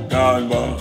Calme.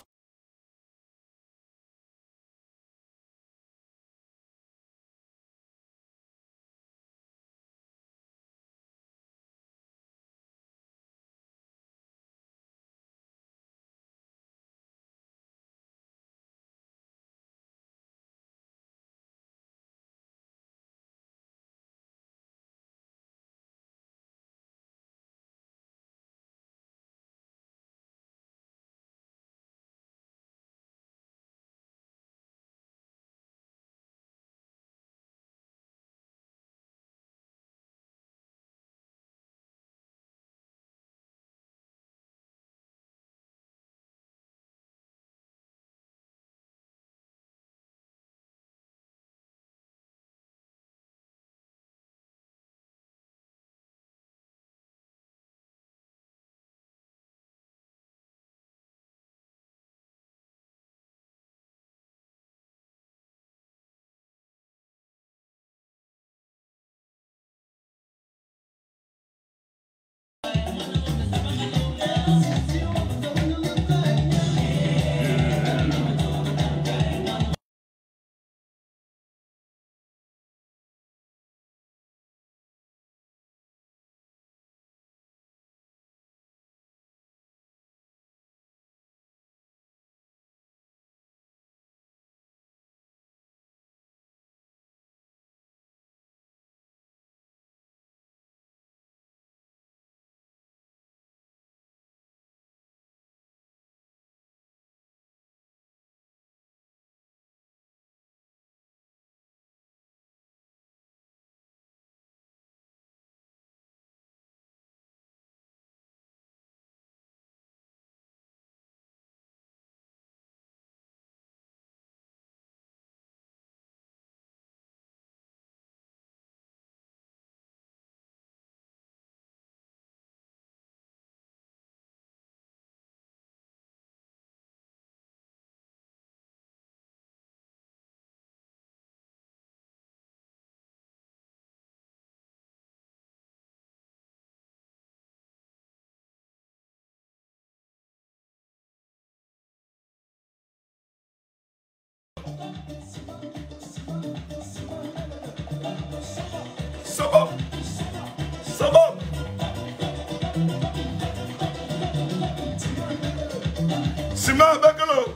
Ça va. Ça va. Sima Bakalo.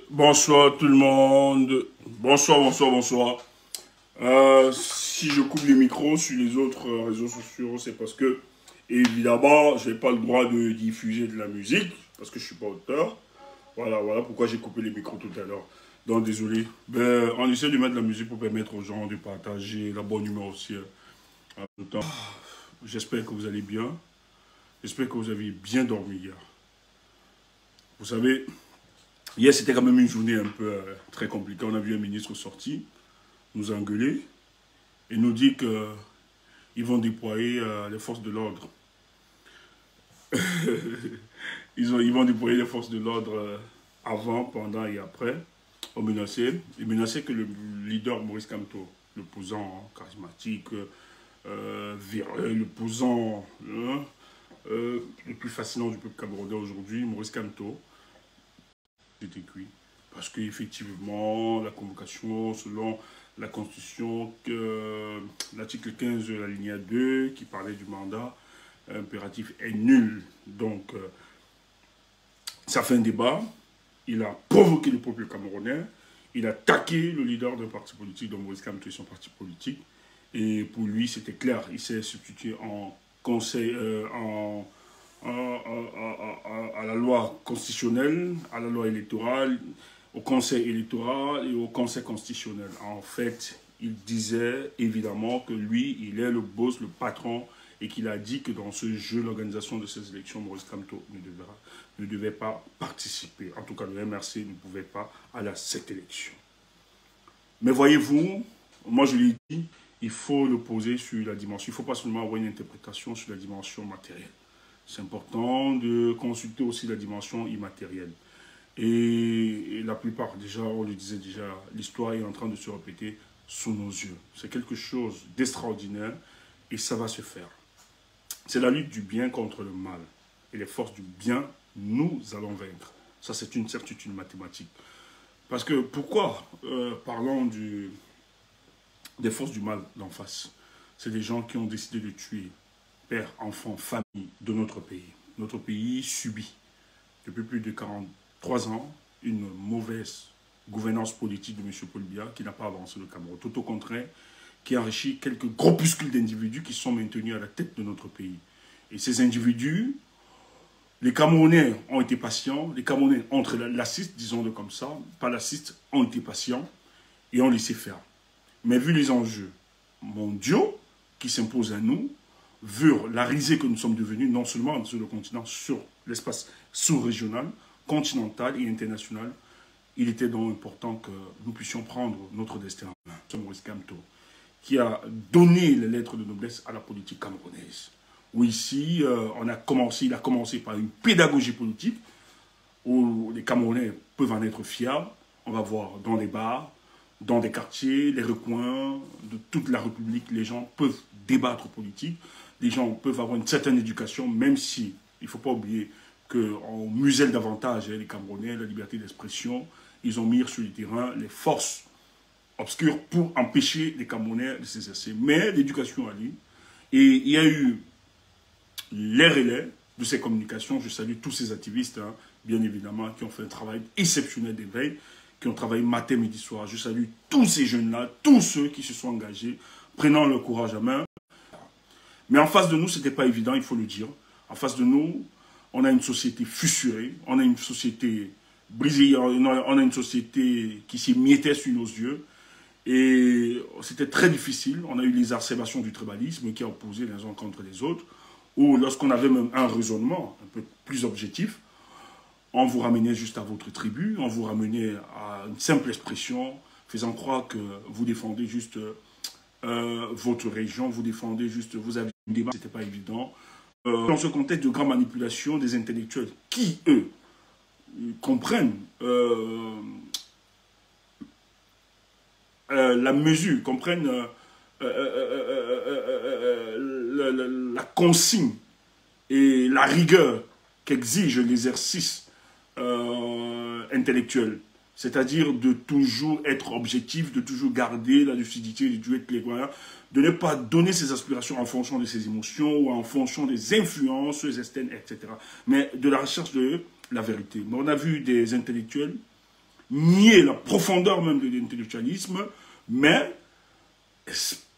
Bonsoir tout le monde. Bonsoir, bonsoir, bonsoir. Si je coupe les micros sur les autres réseaux sociaux, c'est parce que, évidemment, je n'ai pas le droit de diffuser de la musique, parce que je ne suis pas auteur. Voilà, voilà pourquoi j'ai coupé les micros tout à l'heure. Donc, désolé. Ben, on essaie de mettre de la musique pour permettre aux gens de partager la bonne humeur aussi. En tout temps. J'espère que vous allez bien. J'espère que vous avez bien dormi hier. Vous savez, hier c'était quand même une journée un peu très compliquée. On a vu un ministre sortir, nous engueuler et nous dire qu'ils vont déployer les forces de l'ordre. Ils vont déployer les forces de l'ordre avant, pendant et après. Ils menaçaient que le leader Maurice Kamto, l'opposant charismatique, l'opposant le plus fascinant du peuple camerounais aujourd'hui, Maurice Kamto, était cuit. Parce qu'effectivement, la convocation, selon la Constitution, l'article 15 de la ligne 2, qui parlait du mandat impératif, est nul. Donc, ça fait un débat. Il a provoqué le peuple camerounais. Il a attaqué le leader d'un parti politique, donc Maurice Kamto et son parti politique. Et pour lui, c'était clair. Il s'est substitué en conseil, à la loi constitutionnelle, à la loi électorale, au conseil électoral et au conseil constitutionnel. En fait, il disait évidemment que lui, il est le boss, le patron, et qu'il a dit que dans ce jeu, l'organisation de ces élections, Maurice Kamto ne devait pas participer. En tout cas, le MRC ne pouvait pas aller à cette élection. Mais voyez-vous, moi je l'ai dit, il faut le poser sur la dimension. Il ne faut pas seulement avoir une interprétation sur la dimension matérielle. C'est important de consulter aussi la dimension immatérielle. Et la plupart, déjà, on le disait déjà, l'histoire est en train de se répéter sous nos yeux. C'est quelque chose d'extraordinaire et ça va se faire. C'est la lutte du bien contre le mal. Et les forces du bien, nous allons vaincre. Ça, c'est une certitude mathématique. Parce que pourquoi parlons des forces du mal d'en face? C'est des gens qui ont décidé de tuer père, enfants, famille de notre pays. Notre pays subit depuis plus de 43 ans une mauvaise gouvernance politique de M. Paul Biya qui n'a pas avancé le Cameroun. Tout au contraire, qui enrichit quelques groupuscules d'individus qui sont maintenus à la tête de notre pays. Et ces individus, les Camerounais ont été patients, les Camerounais entre lacistes, disons-le comme ça, pas lacistes, ont été patients et ont laissé faire. Mais vu les enjeux mondiaux qui s'imposent à nous, vu la risée que nous sommes devenus, non seulement sur le continent, sur l'espace sous-régional, continental et international, il était donc important que nous puissions prendre notre destin en main. C'est Maurice Kamto qui a donné les lettres de noblesse à la politique camerounaise. Où ici, il a commencé par une pédagogie politique où les Camerounais peuvent en être fiers. On va voir dans les bars, dans des quartiers, les recoins de toute la République, les gens peuvent débattre politique. Les gens peuvent avoir une certaine éducation, même si, il ne faut pas oublier qu'on muselle davantage les Camerounais, la liberté d'expression. Ils ont mis sur le terrain les forces obscures pour empêcher les Camerounais de s'exercer. Mais l'éducation a lieu. Et il y a eu les relais de ces communications. Je salue tous ces activistes, hein, bien évidemment, qui ont fait un travail exceptionnel d'éveil, qui ont travaillé matin, midi, soir. Je salue tous ces jeunes-là, tous ceux qui se sont engagés, prenant leur courage à main. Mais en face de nous, ce n'était pas évident, il faut le dire. En face de nous, on a une société fissurée, on a une société brisée, on a une société qui s'émiettait sous nos yeux. Et c'était très difficile. On a eu les exacerbations du tribalisme qui a opposé les uns contre les autres. Ou lorsqu'on avait même un raisonnement un peu plus objectif, on vous ramenait juste à votre tribu, on vous ramenait à une simple expression, faisant croire que vous défendez juste votre région, vous défendez juste, vous avez une démarche, c'était pas évident. Dans ce contexte de grande manipulation des intellectuels qui, eux, comprennent la mesure, comprennent la consigne et la rigueur qu'exige l'exercice intellectuel. C'est-à-dire de toujours être objectif, de toujours garder la lucidité, de toujours être clairvoyant, de ne pas donner ses aspirations en fonction de ses émotions ou en fonction des influences externes, etc. Mais de la recherche de la vérité. Mais on a vu des intellectuels nier la profondeur même de l'intellectualisme, mais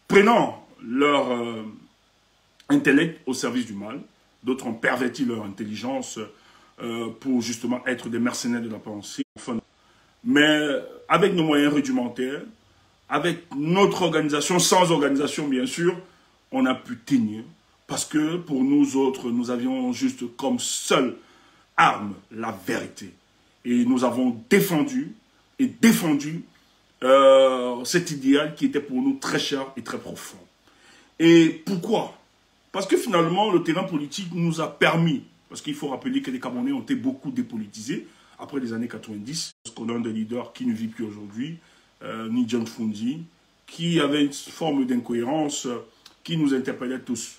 prenant leur intellect au service du mal. D'autres ont perverti leur intelligence pour justement être des mercenaires de la pensée. Enfin, mais avec nos moyens rudimentaires, avec notre organisation, sans organisation bien sûr, on a pu tenir, Parce que pour nous autres, nous avions juste comme seule arme la vérité. Et nous avons défendu cet idéal qui était pour nous très cher et très profond. Et pourquoi? Parce que finalement, le terrain politique nous a permis, parce qu'il faut rappeler que les Camerounais ont été beaucoup dépolitisés après les années 90, parce qu'on a un des leaders qui ne vit plus aujourd'hui, ni John Fundi, qui avait une forme d'incohérence qui nous interpellait tous.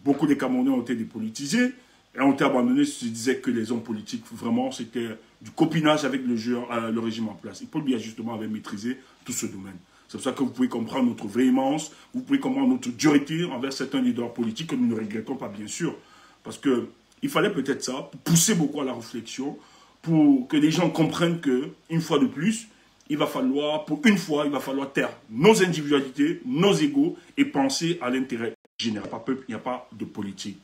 Beaucoup de Camerounais ont été dépolitisés et ont été abandonnés. Se disait que les hommes politiques, vraiment, c'était du copinage avec le régime en place. Et Paul Biya, justement, avait maîtrisé tout ce domaine. C'est pour ça que vous pouvez comprendre notre véhémence, vous pouvez comprendre notre dureté envers certains leaders politiques que nous ne regrettons pas, bien sûr. Parce qu'il fallait peut-être ça, pour pousser beaucoup à la réflexion, pour que les gens comprennent qu'une fois de plus, pour une fois, il va falloir taire nos individualités, nos égos et penser à l'intérêt général. Il n'y a pas de politique.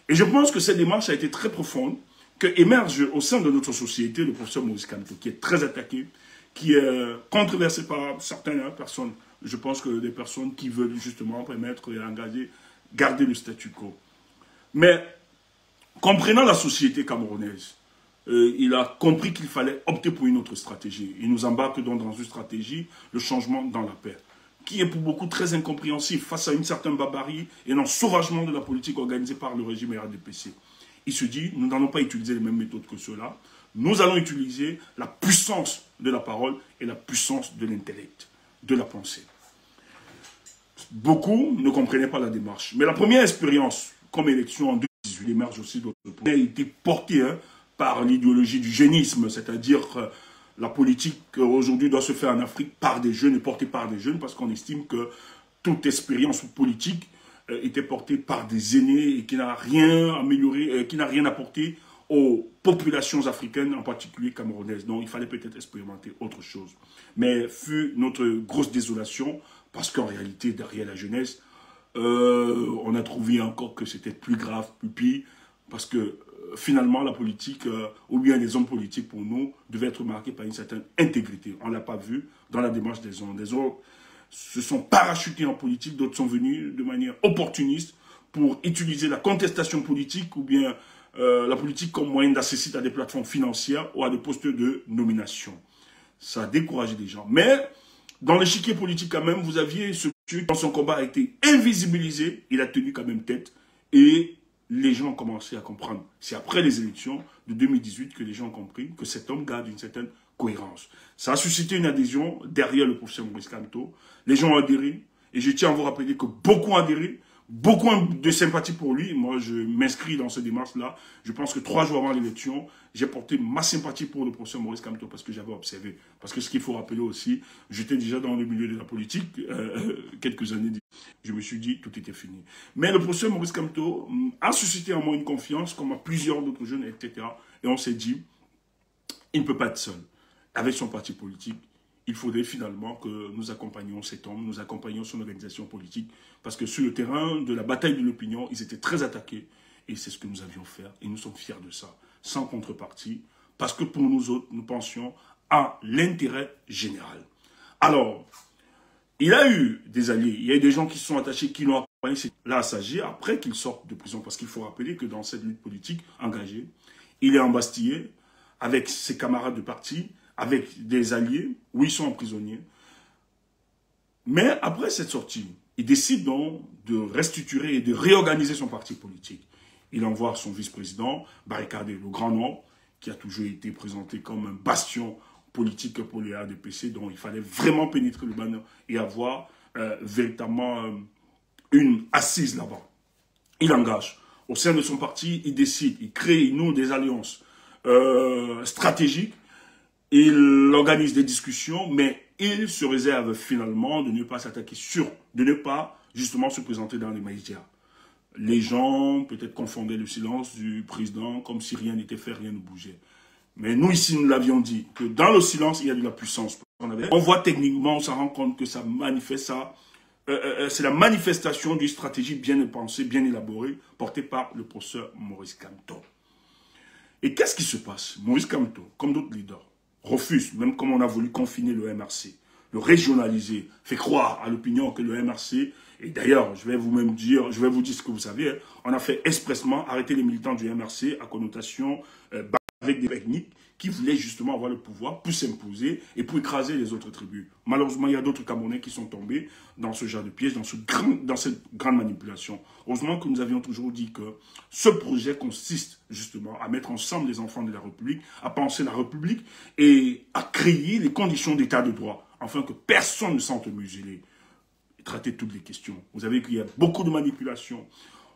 Et je pense que cette démarche a été très profonde, que émerge au sein de notre société le professeur Maurice Kamto, qui est très attaqué, qui est controversé par certaines personnes. Je pense que des personnes qui veulent justement permettre et engager, garder le statu quo. Mais, comprenant la société camerounaise, il a compris qu'il fallait opter pour une autre stratégie. Il nous embarque donc dans une stratégie, le changement dans la paix, qui est pour beaucoup très incompréhensible face à une certaine barbarie et un sauvagement de la politique organisée par le régime RDPC. Il se dit, nous n'allons pas utiliser les mêmes méthodes que ceux-là. Nous allons utiliser la puissance de la parole et la puissance de l'intellect, de la pensée. Beaucoup ne comprenaient pas la démarche. Mais la première expérience comme élection en 2018 émerge aussi d'autres points. Elle a été portée par l'idéologie du jeunisme, c'est-à-dire la politique aujourd'hui doit se faire en Afrique par des jeunes et portée par des jeunes parce qu'on estime que toute expérience politique était portée par des aînés et qui n'a rien amélioré, qui n'a rien apporté aux populations africaines, en particulier camerounaises. Donc il fallait peut-être expérimenter autre chose. Mais fut notre grosse désolation, parce qu'en réalité, derrière la jeunesse, on a trouvé encore que c'était plus grave, plus pire, parce que finalement, la politique, ou bien les hommes politiques pour nous, devaient être marqués par une certaine intégrité. On ne l'a pas vu dans la démarche des hommes. Des hommes se sont parachutés en politique, d'autres sont venus de manière opportuniste pour utiliser la contestation politique ou bien la politique comme moyen d'accéder à des plateformes financières ou à des postes de nomination. Ça a découragé des gens. Mais dans l'échiquier politique quand même, vous aviez ce qui, dans son combat, a été invisibilisé. Il a tenu quand même tête. Et les gens ont commencé à comprendre. C'est après les élections de 2018 que les gens ont compris que cet homme garde une certaine cohérence. Ça a suscité une adhésion derrière le professeur Maurice Kamto. Les gens ont adhéré. Et je tiens à vous rappeler que beaucoup ont adhéré. Beaucoup de sympathie pour lui. Moi, je m'inscris dans cette démarche-là. Je pense que 3 jours avant l'élection, j'ai porté ma sympathie pour le professeur Maurice Kamto parce que j'avais observé. Parce que ce qu'il faut rappeler aussi, j'étais déjà dans le milieu de la politique quelques années. Je me suis dit, tout était fini. Mais le professeur Maurice Kamto a suscité en moi une confiance, comme à plusieurs d'autres jeunes, etc. Et on s'est dit, il ne peut pas être seul. Avec son parti politique, il faudrait finalement que nous accompagnions cet homme, nous accompagnions son organisation politique, parce que sur le terrain de la bataille de l'opinion, ils étaient très attaqués, et c'est ce que nous avions fait, et nous sommes fiers de ça, sans contrepartie, parce que pour nous autres, nous pensions à l'intérêt général. Alors, il a eu des alliés, il y a eu des gens qui se sont attachés, qui l'ont accompagné, c'est là à s'agir, après qu'il sorte de prison, parce qu'il faut rappeler que dans cette lutte politique engagée, il est embastillé avec ses camarades de parti, avec des alliés, où ils sont emprisonnés. Mais après cette sortie, il décide donc de restructurer et de réorganiser son parti politique. Il envoie son vice-président, Barricadé, le grand nom, qui a toujours été présenté comme un bastion politique pour les RDPC, dont il fallait vraiment pénétrer le banner et avoir véritablement une assise là-bas. Il engage. Au sein de son parti, il décide, il crée, il noue des alliances stratégiques. Il organise des discussions, mais il se réserve finalement de ne pas s'attaquer de ne pas justement se présenter dans les médias. Les gens peut-être confondaient le silence du président comme si rien n'était fait, rien ne bougeait. Mais nous ici, nous l'avions dit, que dans le silence, il y a de la puissance. On voit techniquement, on s'en rend compte que ça manifeste ça. C'est la manifestation d'une stratégie bien pensée, bien élaborée, portée par le professeur Maurice Kamto. Et qu'est-ce qui se passe? Maurice Kamto, comme d'autres leaders, refuse, même comme on a voulu confiner le MRC, le régionaliser, fait croire à l'opinion que le MRC Et d'ailleurs, je vais vous dire ce que vous savez, hein. On a fait expressement arrêter les militants du MRC à connotation avec des techniques qui voulaient justement avoir le pouvoir pour s'imposer et pour écraser les autres tribus. Malheureusement, il y a d'autres Camerounais qui sont tombés dans ce genre de piège, dans cette grande manipulation. Heureusement que nous avions toujours dit que ce projet consiste justement à mettre ensemble les enfants de la République, à penser la République et à créer les conditions d'état de droit, afin que personne ne se sente muselé. Et traiter toutes les questions. Vous avez vu qu'il y a beaucoup de manipulations.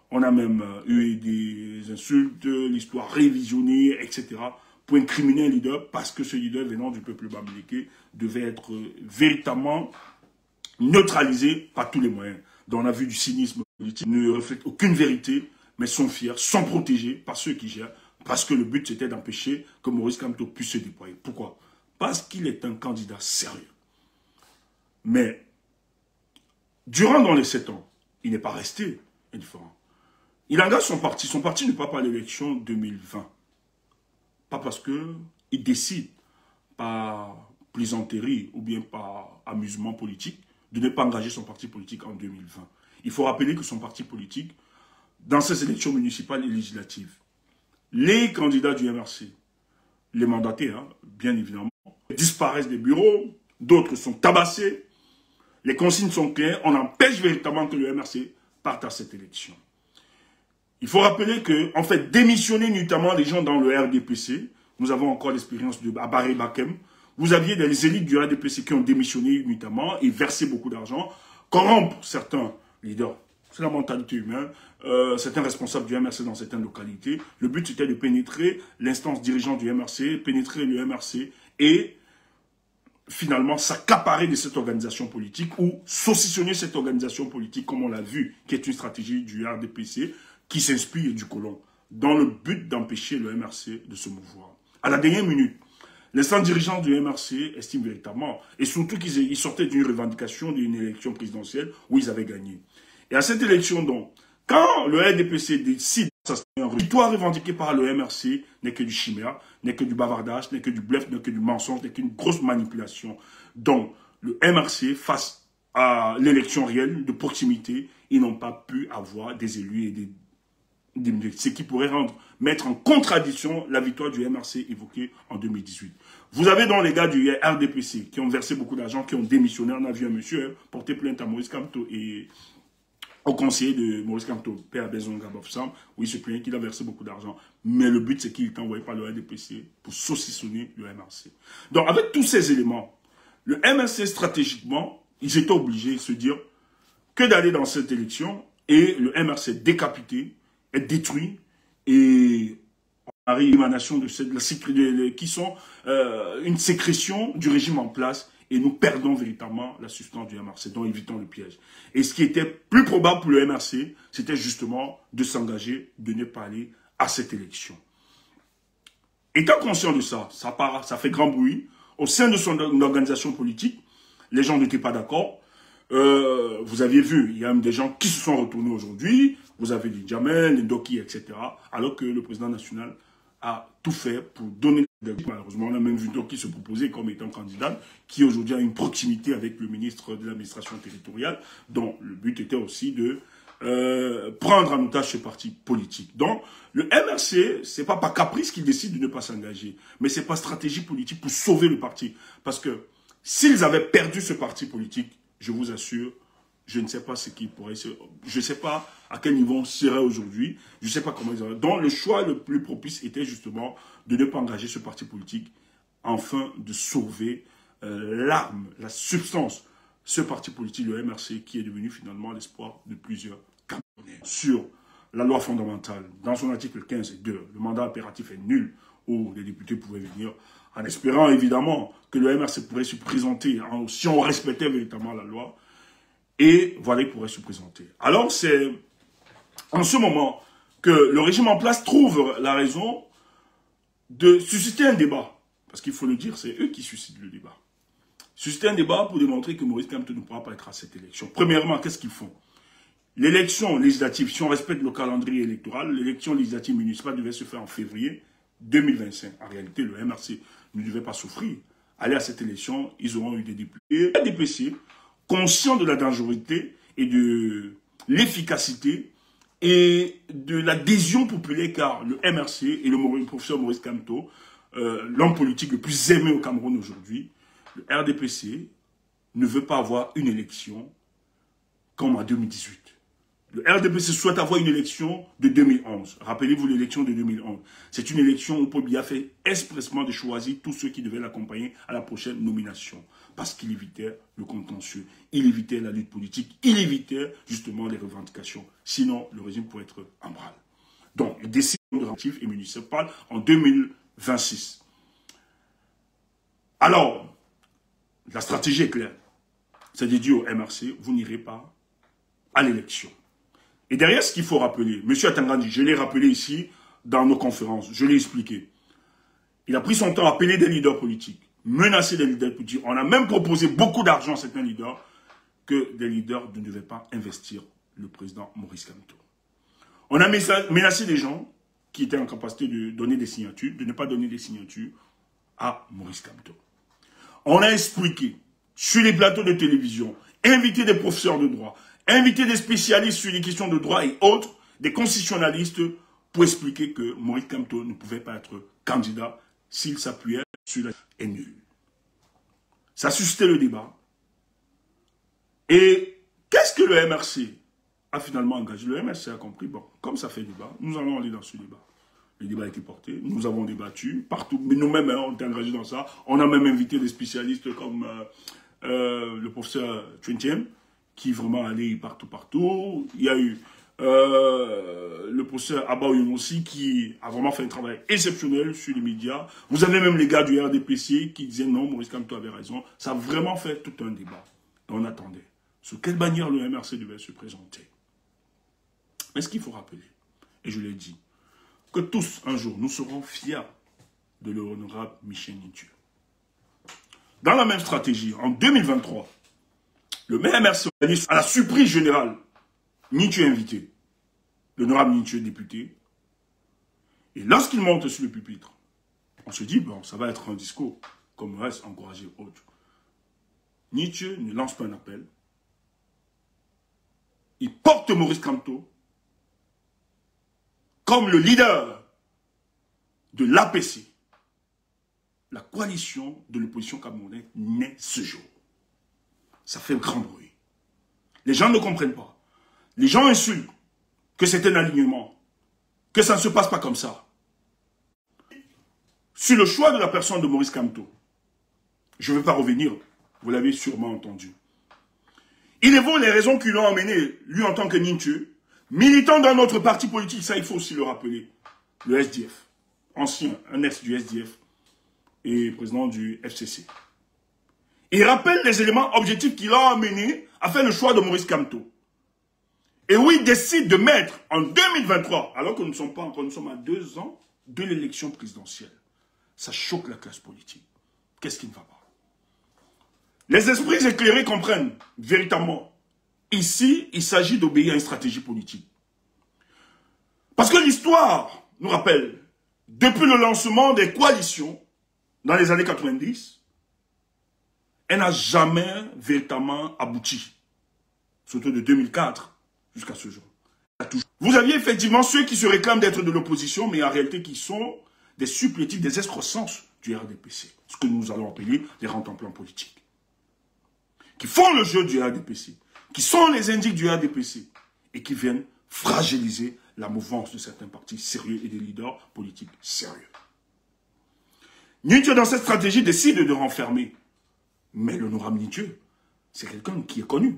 On a même eu des insultes, l'histoire révisionnée, etc. pour incriminer un leader parce que ce leader venant du peuple bamileke devait être véritablement neutralisé par tous les moyens. Donc on a vu du cynisme politique, ne reflète aucune vérité, mais sont fiers, sont protégés par ceux qui gèrent, parce que le but c'était d'empêcher que Maurice Kamto puisse se déployer. Pourquoi? Parce qu'il est un candidat sérieux. Mais durant dans les 7 ans, il n'est pas resté indifférent. Il engage son parti. Son parti ne part pas à l'élection 2020. Pas parce qu'il décide, par plaisanterie ou bien par amusement politique, de ne pas engager son parti politique en 2020. Il faut rappeler que son parti politique, dans ces élections municipales et législatives, les candidats du MRC, les mandatés, hein, bien évidemment, disparaissent des bureaux, d'autres sont tabassés, les consignes sont claires, on empêche véritablement que le MRC parte à cette élection. Il faut rappeler que, en fait, démissionner notamment les gens dans le RDPC, nous avons encore l'expérience de Baré Bakem, vous aviez des élites du RDPC qui ont démissionné notamment et versé beaucoup d'argent, corrompre certains leaders, c'est la mentalité humaine, certains responsables du MRC dans certaines localités. Le but c'était de pénétrer l'instance dirigeante du MRC, pénétrer le MRC et finalement s'accaparer de cette organisation politique ou saucissonner cette organisation politique comme on l'a vu, qui est une stratégie du RDPC, qui s'inspire du colon, dans le but d'empêcher le MRC de se mouvoir. À la dernière minute, l'instant dirigeant du MRC estime véritablement, et surtout qu'ils sortaient d'une revendication d'une élection présidentielle où ils avaient gagné. Et à cette élection donc, quand le RDPC décide de une victoire revendiquée par le MRC n'est que du chimère, n'est que du bavardage, n'est que du bluff, n'est que du mensonge, n'est qu'une grosse manipulation. Donc, le MRC, face à l'élection réelle de proximité, ils n'ont pas pu avoir des élus et ce qui pourrait mettre en contradiction la victoire du MRC évoquée en 2018. Vous avez donc les gars du RDPC qui ont versé beaucoup d'argent, qui ont démissionné. On a vu un monsieur porter plainte à Maurice Kamto et au conseiller de Maurice Kamto, Père Bezon Gabov Sam, où il se plaignait qu'il a versé beaucoup d'argent. Mais le but, c'est qu'il est envoyé par le RDPC pour saucissonner le MRC. Donc, avec tous ces éléments, le MRC, stratégiquement, ils étaient obligés de se dire que d'aller dans cette élection et le MRC décapité, être détruit et on arrive à l'émanation qui sont une sécrétion du régime en place et nous perdons véritablement la substance du MRC, donc évitons le piège. Et ce qui était plus probable pour le MRC, c'était justement de s'engager, de ne pas aller à cette élection. Étant conscient de ça, ça fait grand bruit. Au sein de son organisation politique, les gens n'étaient pas d'accord. Vous aviez vu, il y a même des gens qui se sont retournés aujourd'hui. Vous avez les Djamel, les Doki, etc. Alors que le président national a tout fait pour donner... Malheureusement, on a même vu Doki se proposer comme étant candidat, qui aujourd'hui a une proximité avec le ministre de l'administration territoriale, dont le but était aussi de prendre en otage ce parti politique. Donc, le MRC, c'est pas par caprice qu'il décide de ne pas s'engager, mais c'est par stratégie politique pour sauver le parti. Parce que s'ils avaient perdu ce parti politique, je vous assure, je ne sais pas ce qui pourrait se... Je ne sais pas à quel niveau on serait aujourd'hui. Je ne sais pas comment ils auraient... Donc, le choix le plus propice était justement de ne pas engager ce parti politique afin de sauver l'arme, la substance. Ce parti politique, le MRC, qui est devenu finalement l'espoir de plusieurs Camerounais. Sur la loi fondamentale, dans son article 15 et 2, le mandat impératif est nul, où les députés pouvaient venir, en espérant évidemment que le MRC pourrait se présenter, si on respectait véritablement la loi, et voilà, il pourrait se présenter. Alors, c'est en ce moment que le régime en place trouve la raison de susciter un débat. Parce qu'il faut le dire, c'est eux qui suscitent le débat. Susciter un débat pour démontrer que Maurice Kamto ne pourra pas être à cette élection. Premièrement, qu'est-ce qu'ils font? L'élection législative, si on respecte le calendrier électoral, l'élection législative municipale devait se faire en février 2025. En réalité, le MRC ne devait pas souffrir. Aller à cette élection, ils auront eu des députés. Les DPC, conscients de la dangerosité et de l'efficacité et de l'adhésion populaire, car le MRC et le professeur Maurice Kamto, l'homme politique le plus aimé au Cameroun aujourd'hui, le RDPC ne veut pas avoir une élection comme en 2018. Le RDPC souhaite avoir une élection de 2011. Rappelez-vous l'élection de 2011. C'est une élection où Paul Biya fait expressement de choisir tous ceux qui devaient l'accompagner à la prochaine nomination. Parce qu'il évitait le contentieux, il évitait la lutte politique, il évitait justement les revendications. Sinon, le régime pourrait être en branle. Donc, il décide de relatif et municipal en 2026. Alors, la stratégie est claire. C'est de dire au MRC, vous n'irez pas à l'élection. Et derrière, ce qu'il faut rappeler, M. Atangandi, je l'ai rappelé ici dans nos conférences, je l'ai expliqué. Il a pris son temps à appeler des leaders politiques, menacer des leaders politiques. On a même proposé beaucoup d'argent à certains leaders que des leaders ne devaient pas investir le président Maurice Kamto. On a menacé des gens qui étaient en capacité de donner des signatures, de ne pas donner des signatures à Maurice Kamto. On a expliqué sur les plateaux de télévision, invité des professeurs de droit, inviter des spécialistes sur les questions de droit et autres, des constitutionnalistes, pour expliquer que Maurice Kamto ne pouvait pas être candidat s'il s'appuyait sur la est nul. Ça a suscité le débat. Et qu'est-ce que le MRC a finalement engagé? Le MRC a compris, bon, comme ça fait débat, nous allons aller dans ce débat. Le débat a été porté, nous avons débattu partout, mais nous-mêmes, on était engagés dans ça. On a même invité des spécialistes comme le professeur Twentiem, qui vraiment allait partout. Il y a eu le professeur Abaouyong aussi, qui a vraiment fait un travail exceptionnel sur les médias. Vous avez même les gars du RDPC qui disaient non, Maurice Kamto avait raison. Ça a vraiment fait tout un débat. Et on attendait. Sous quelle bannière le MRC devait se présenter? Mais ce qu'il faut rappeler, et je l'ai dit, que tous, un jour, nous serons fiers de l'honorable Michel Nitieux. Dans la même stratégie, en 2023, le MRC organise à la surprise générale, Nitieux invité, l'honorable Nitieux député. Et lorsqu'il monte sur le pupitre, on se dit, bon, ça va être un discours, comme reste encouragé autre. Nitieux ne lance pas un appel. Il porte Maurice Kamto comme le leader de l'APC. La coalition de l'opposition camerounaise naît ce jour. Ça fait grand bruit. Les gens ne comprennent pas. Les gens insultent que c'est un alignement, que ça ne se passe pas comme ça. Sur le choix de la personne de Maurice Kamto, je ne vais pas revenir, vous l'avez sûrement entendu. Il évoque les raisons qui l'ont emmené, lui en tant que Nitieux, militant dans notre parti politique, ça il faut aussi le rappeler, le SDF, ancien, un ex du SDF et président du FCC. Il rappelle les éléments objectifs qui l'ont amené à faire le choix de Maurice Kamto. Et où il décide de mettre en 2023, alors que nous ne sommes pas encore, nous sommes à 2 ans de l'élection présidentielle. Ça choque la classe politique. Qu'est-ce qui ne va pas? Les esprits éclairés comprennent véritablement. Ici, il s'agit d'obéir à une stratégie politique. Parce que l'histoire nous rappelle, depuis le lancement des coalitions, dans les années 90, elle n'a jamais véritablement abouti. Surtout de 2004 jusqu'à ce jour. Vous aviez effectivement ceux qui se réclament d'être de l'opposition, mais en réalité qui sont des supplétifs, des escrocences du RDPC. Ce que nous allons appeler les rentes-en-plan politiques. Qui font le jeu du RDPC, qui sont les indiques du RDPC, et qui viennent fragiliser la mouvance de certains partis sérieux et des leaders politiques sérieux. Nitieux, dans cette stratégie, décide de renfermer. Mais l'honorable Nitieux, c'est quelqu'un qui est connu.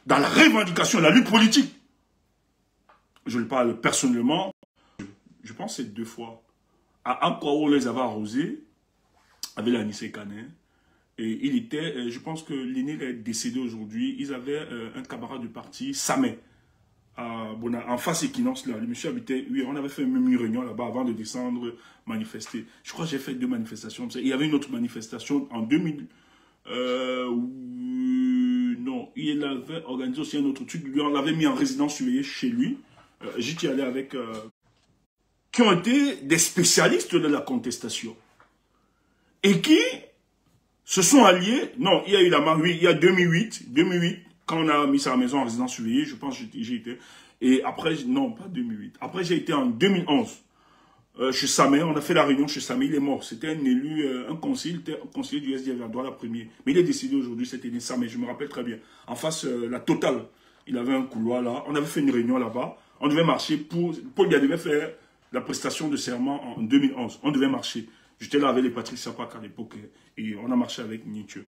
Dans la revendication, la lutte politique. Je le parle personnellement. Je pense que c'est 2 fois. À Ankoao, on les avait arrosés, avec l'Anissé Canet. Et il était, je pense que l'aîné est décédé aujourd'hui. Ils avaient un camarade du parti, Samé, en face Équinoxe, là. Le monsieur habitait, oui, on avait fait même une réunion là-bas avant de descendre, manifester. Je crois que j'ai fait 2 manifestations. Il y avait une autre manifestation en 2000. Non, il avait organisé aussi un autre truc. Lui, on l'avait mis en résidence surveillée chez lui. J'y allé avec... qui ont été des spécialistes de la contestation. Et qui se sont alliés... Non, il y a eu la marque, oui, il y a 2008, quand on a mis sa maison en résidence surveillée, je pense que j'y étais. Et après, non, pas 2008. Après, j'ai été en 2011 chez Samé. On a fait la réunion chez Samé. Il est mort. C'était un élu, un conseiller du SDF, la droite la première. Mais il est décédé aujourd'hui, c'était né Samé. Je me rappelle très bien. En face, la Totale. Il avait un couloir là. On avait fait une réunion là-bas. On devait marcher pour... Paul Biya devait faire la prestation de serment en 2011. On devait marcher. J'étais là avec les Patrick Sapak à l'époque. Et on a marché avec Nietzsche.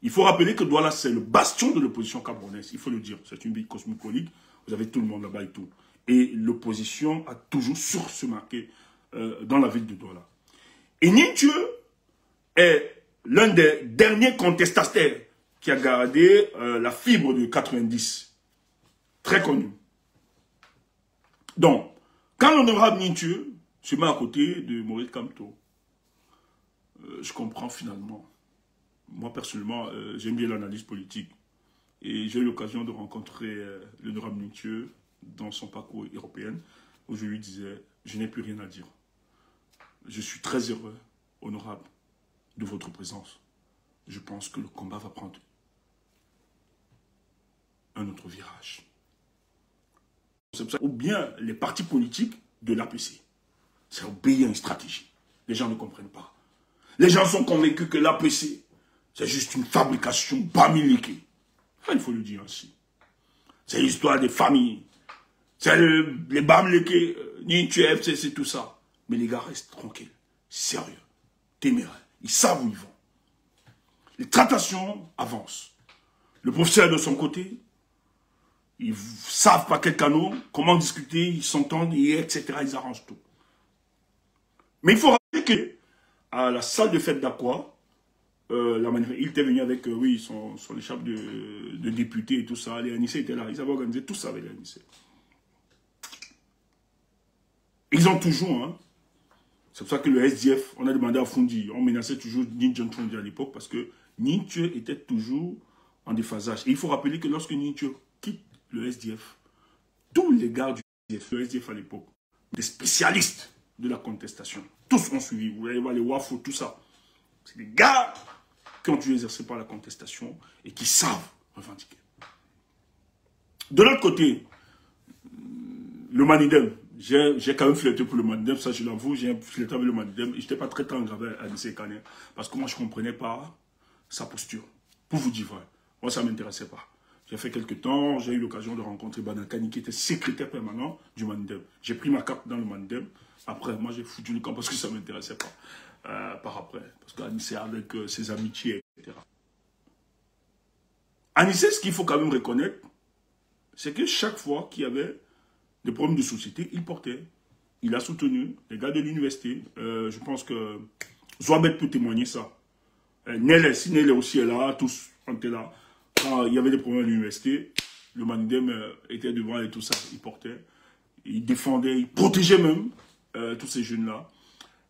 Il faut rappeler que Douala, c'est le bastion de l'opposition camerounaise. Il faut le dire. C'est une ville cosmopolite. Vous avez tout le monde là-bas et tout. Et l'opposition a toujours se marqué dans la ville de Douala. Et Nietzsche est l'un des derniers contestataires qui a gardé la fibre de 90. Très connu. Donc, quand l'honorable Nietzsche se met à côté de Maurice Kamto, je comprends finalement. Moi, personnellement, j'aime bien l'analyse politique. Et j'ai eu l'occasion de rencontrer l'honorable Nietzsche dans son parcours européen, où je lui disais, je n'ai plus rien à dire. Je suis très heureux, honorable, de votre présence. Je pense que le combat va prendre un autre virage. Ou bien les partis politiques de l'APC. C'est obéir à une stratégie. Les gens ne comprennent pas. Les gens sont convaincus que l'APC, c'est juste une fabrication bamiliquée. Il faut le dire ainsi. C'est l'histoire des familles. C'est les bamiliqués, Nietzsche, FCC, tout ça. Mais les gars restent tranquilles, sérieux, téméraires. Ils savent où ils vont. Les tractations avancent. Le professeur de son côté, ils savent par quel canot, comment discuter, ils s'entendent, etc. Ils arrangent tout. Mais il faut rappeler que à la salle de fête d'Aqua, il était venu avec oui, son écharpe de député et tout ça. Les Anissé étaient là. Ils avaient organisé tout ça avec les Anissé. Ils ont toujours, hein. C'est pour ça que le SDF, on a demandé à Fundi, on menaçait toujours Ninja Fundi à l'époque parce que Nietzsche était toujours en déphasage. Et il faut rappeler que lorsque Nietzsche quitte le SDF, tous les gars du SDF, le SDF à l'époque, des spécialistes de la contestation, tous ont suivi. Vous allez voir les Wafo, tout ça. C'est des gars qui ont toujours exercé par la contestation et qui savent revendiquer. De l'autre côté, le Manidem, j'ai quand même flirté pour le Manidem, ça je l'avoue, j'ai flirté avec le Manidem et je n'étais pas très tendre avec Anissé Kané parce que moi je ne comprenais pas sa posture. Pour vous dire vrai, moi ça ne m'intéressait pas. J'ai fait quelques temps, j'ai eu l'occasion de rencontrer Banakani qui était secrétaire permanent du Manidem. J'ai pris ma carte dans le Manidem. Après, moi j'ai foutu le camp parce que ça ne m'intéressait pas. Par après, parce qu'Anissé avec ses amitiés, etc. Anissé, ce qu'il faut quand même reconnaître, c'est que chaque fois qu'il y avait des problèmes de société, il portait. Il a soutenu les gars de l'université. Je pense que Zouabet peut témoigner ça. Nélé, si Nélé aussi est là, tous on était là. Quand il y avait des problèmes à l'université, le Manidem était devant et tout ça. Il portait, il défendait, il protégeait même tous ces jeunes-là.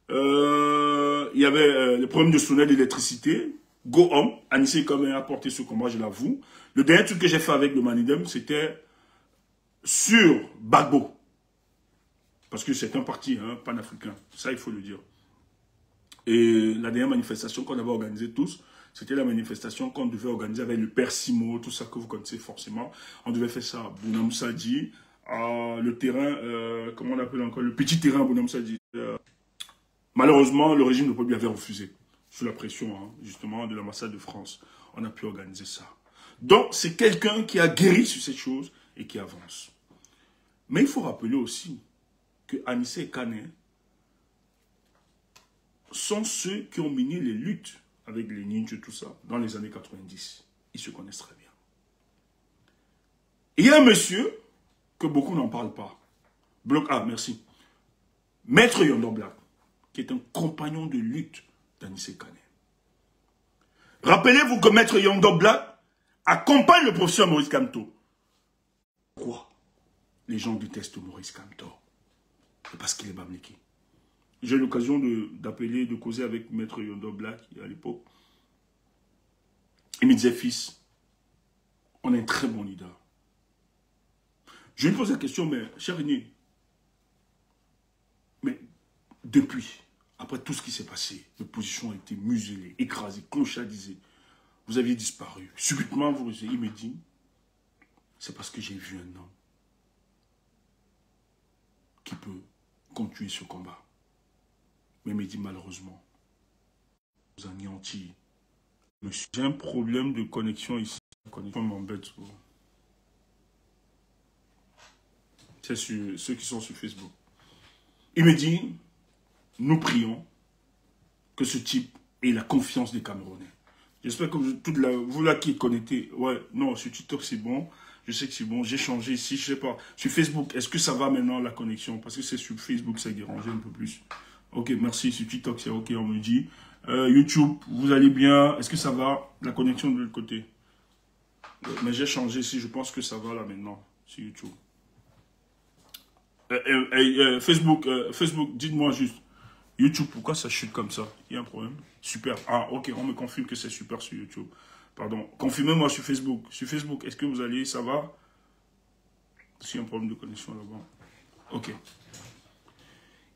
Il y avait les problèmes de sonnette d'électricité. Go Home, Anissé quand même a porté ce combat, je l'avoue. Le dernier truc que j'ai fait avec le Manidem, c'était sur Bagbo. Parce que c'est un parti hein, panafricain. Ça, il faut le dire. Et la dernière manifestation qu'on avait organisée tous, c'était la manifestation qu'on devait organiser avec le Père Simo, tout ça que vous connaissez forcément. On devait faire ça à Bounam Sadi, le terrain, comment on appelle encore, le petit terrain à Bounam Sadi. Malheureusement, le régime de Paul Biya avait refusé, sous la pression hein, justement de l'ambassade de France. On a pu organiser ça. Donc, c'est quelqu'un qui a guéri sur cette chose et qui avance. Mais il faut rappeler aussi que Anissé et Kané sont ceux qui ont mené les luttes avec les ninjas, tout ça, dans les années 90. Ils se connaissent très bien. Et il y a un monsieur que beaucoup n'en parlent pas. Bloc A, merci. Maître Yondo Black, qui est un compagnon de lutte d'Anissé Kané. Rappelez-vous que Maître Yondo Black accompagne le professeur Maurice Kamto. Pourquoi les gens détestent Maurice Kamto? C'est parce qu'il est bamliqué. J'ai eu l'occasion d'appeler, de causer avec Maître Yondo Black à l'époque. Il me disait, fils, on est un très bon leader. Je lui pose la question, mais cher René, mais depuis, après tout ce qui s'est passé, l'opposition a été muselée, écrasée, clochardisée, vous aviez disparu. Subitement, il me dit, c'est parce que j'ai vu un homme qui peut continuer ce combat. Mais il me dit malheureusement, vous anéantir. J'ai un problème de connexion ici. La connexion m'embête souvent. C'est sur ceux qui sont sur Facebook. Il me dit, nous prions que ce type ait la confiance des Camerounais. J'espère que vous là qui êtes connectés, ouais, non, sur TikTok c'est bon, je sais que c'est bon, j'ai changé ici, je sais pas. Sur Facebook, est-ce que ça va maintenant la connexion? Parce que c'est sur Facebook, ça dérange un peu plus. Ok, merci, sur TikTok c'est ok, on me dit. YouTube, vous allez bien? Est-ce que ça va? La connexion de l'autre côté. Mais j'ai changé ici, je pense que ça va là maintenant, sur YouTube. Facebook, Facebook, dites-moi juste. YouTube, pourquoi ça chute comme ça? Il y a un problème? Super. Ah, ok, on me confirme que c'est super sur YouTube. Pardon. Confirmez-moi sur Facebook. Sur Facebook, est-ce que vous allez? Ça va? S'il y a un problème de connexion là-bas. Ok.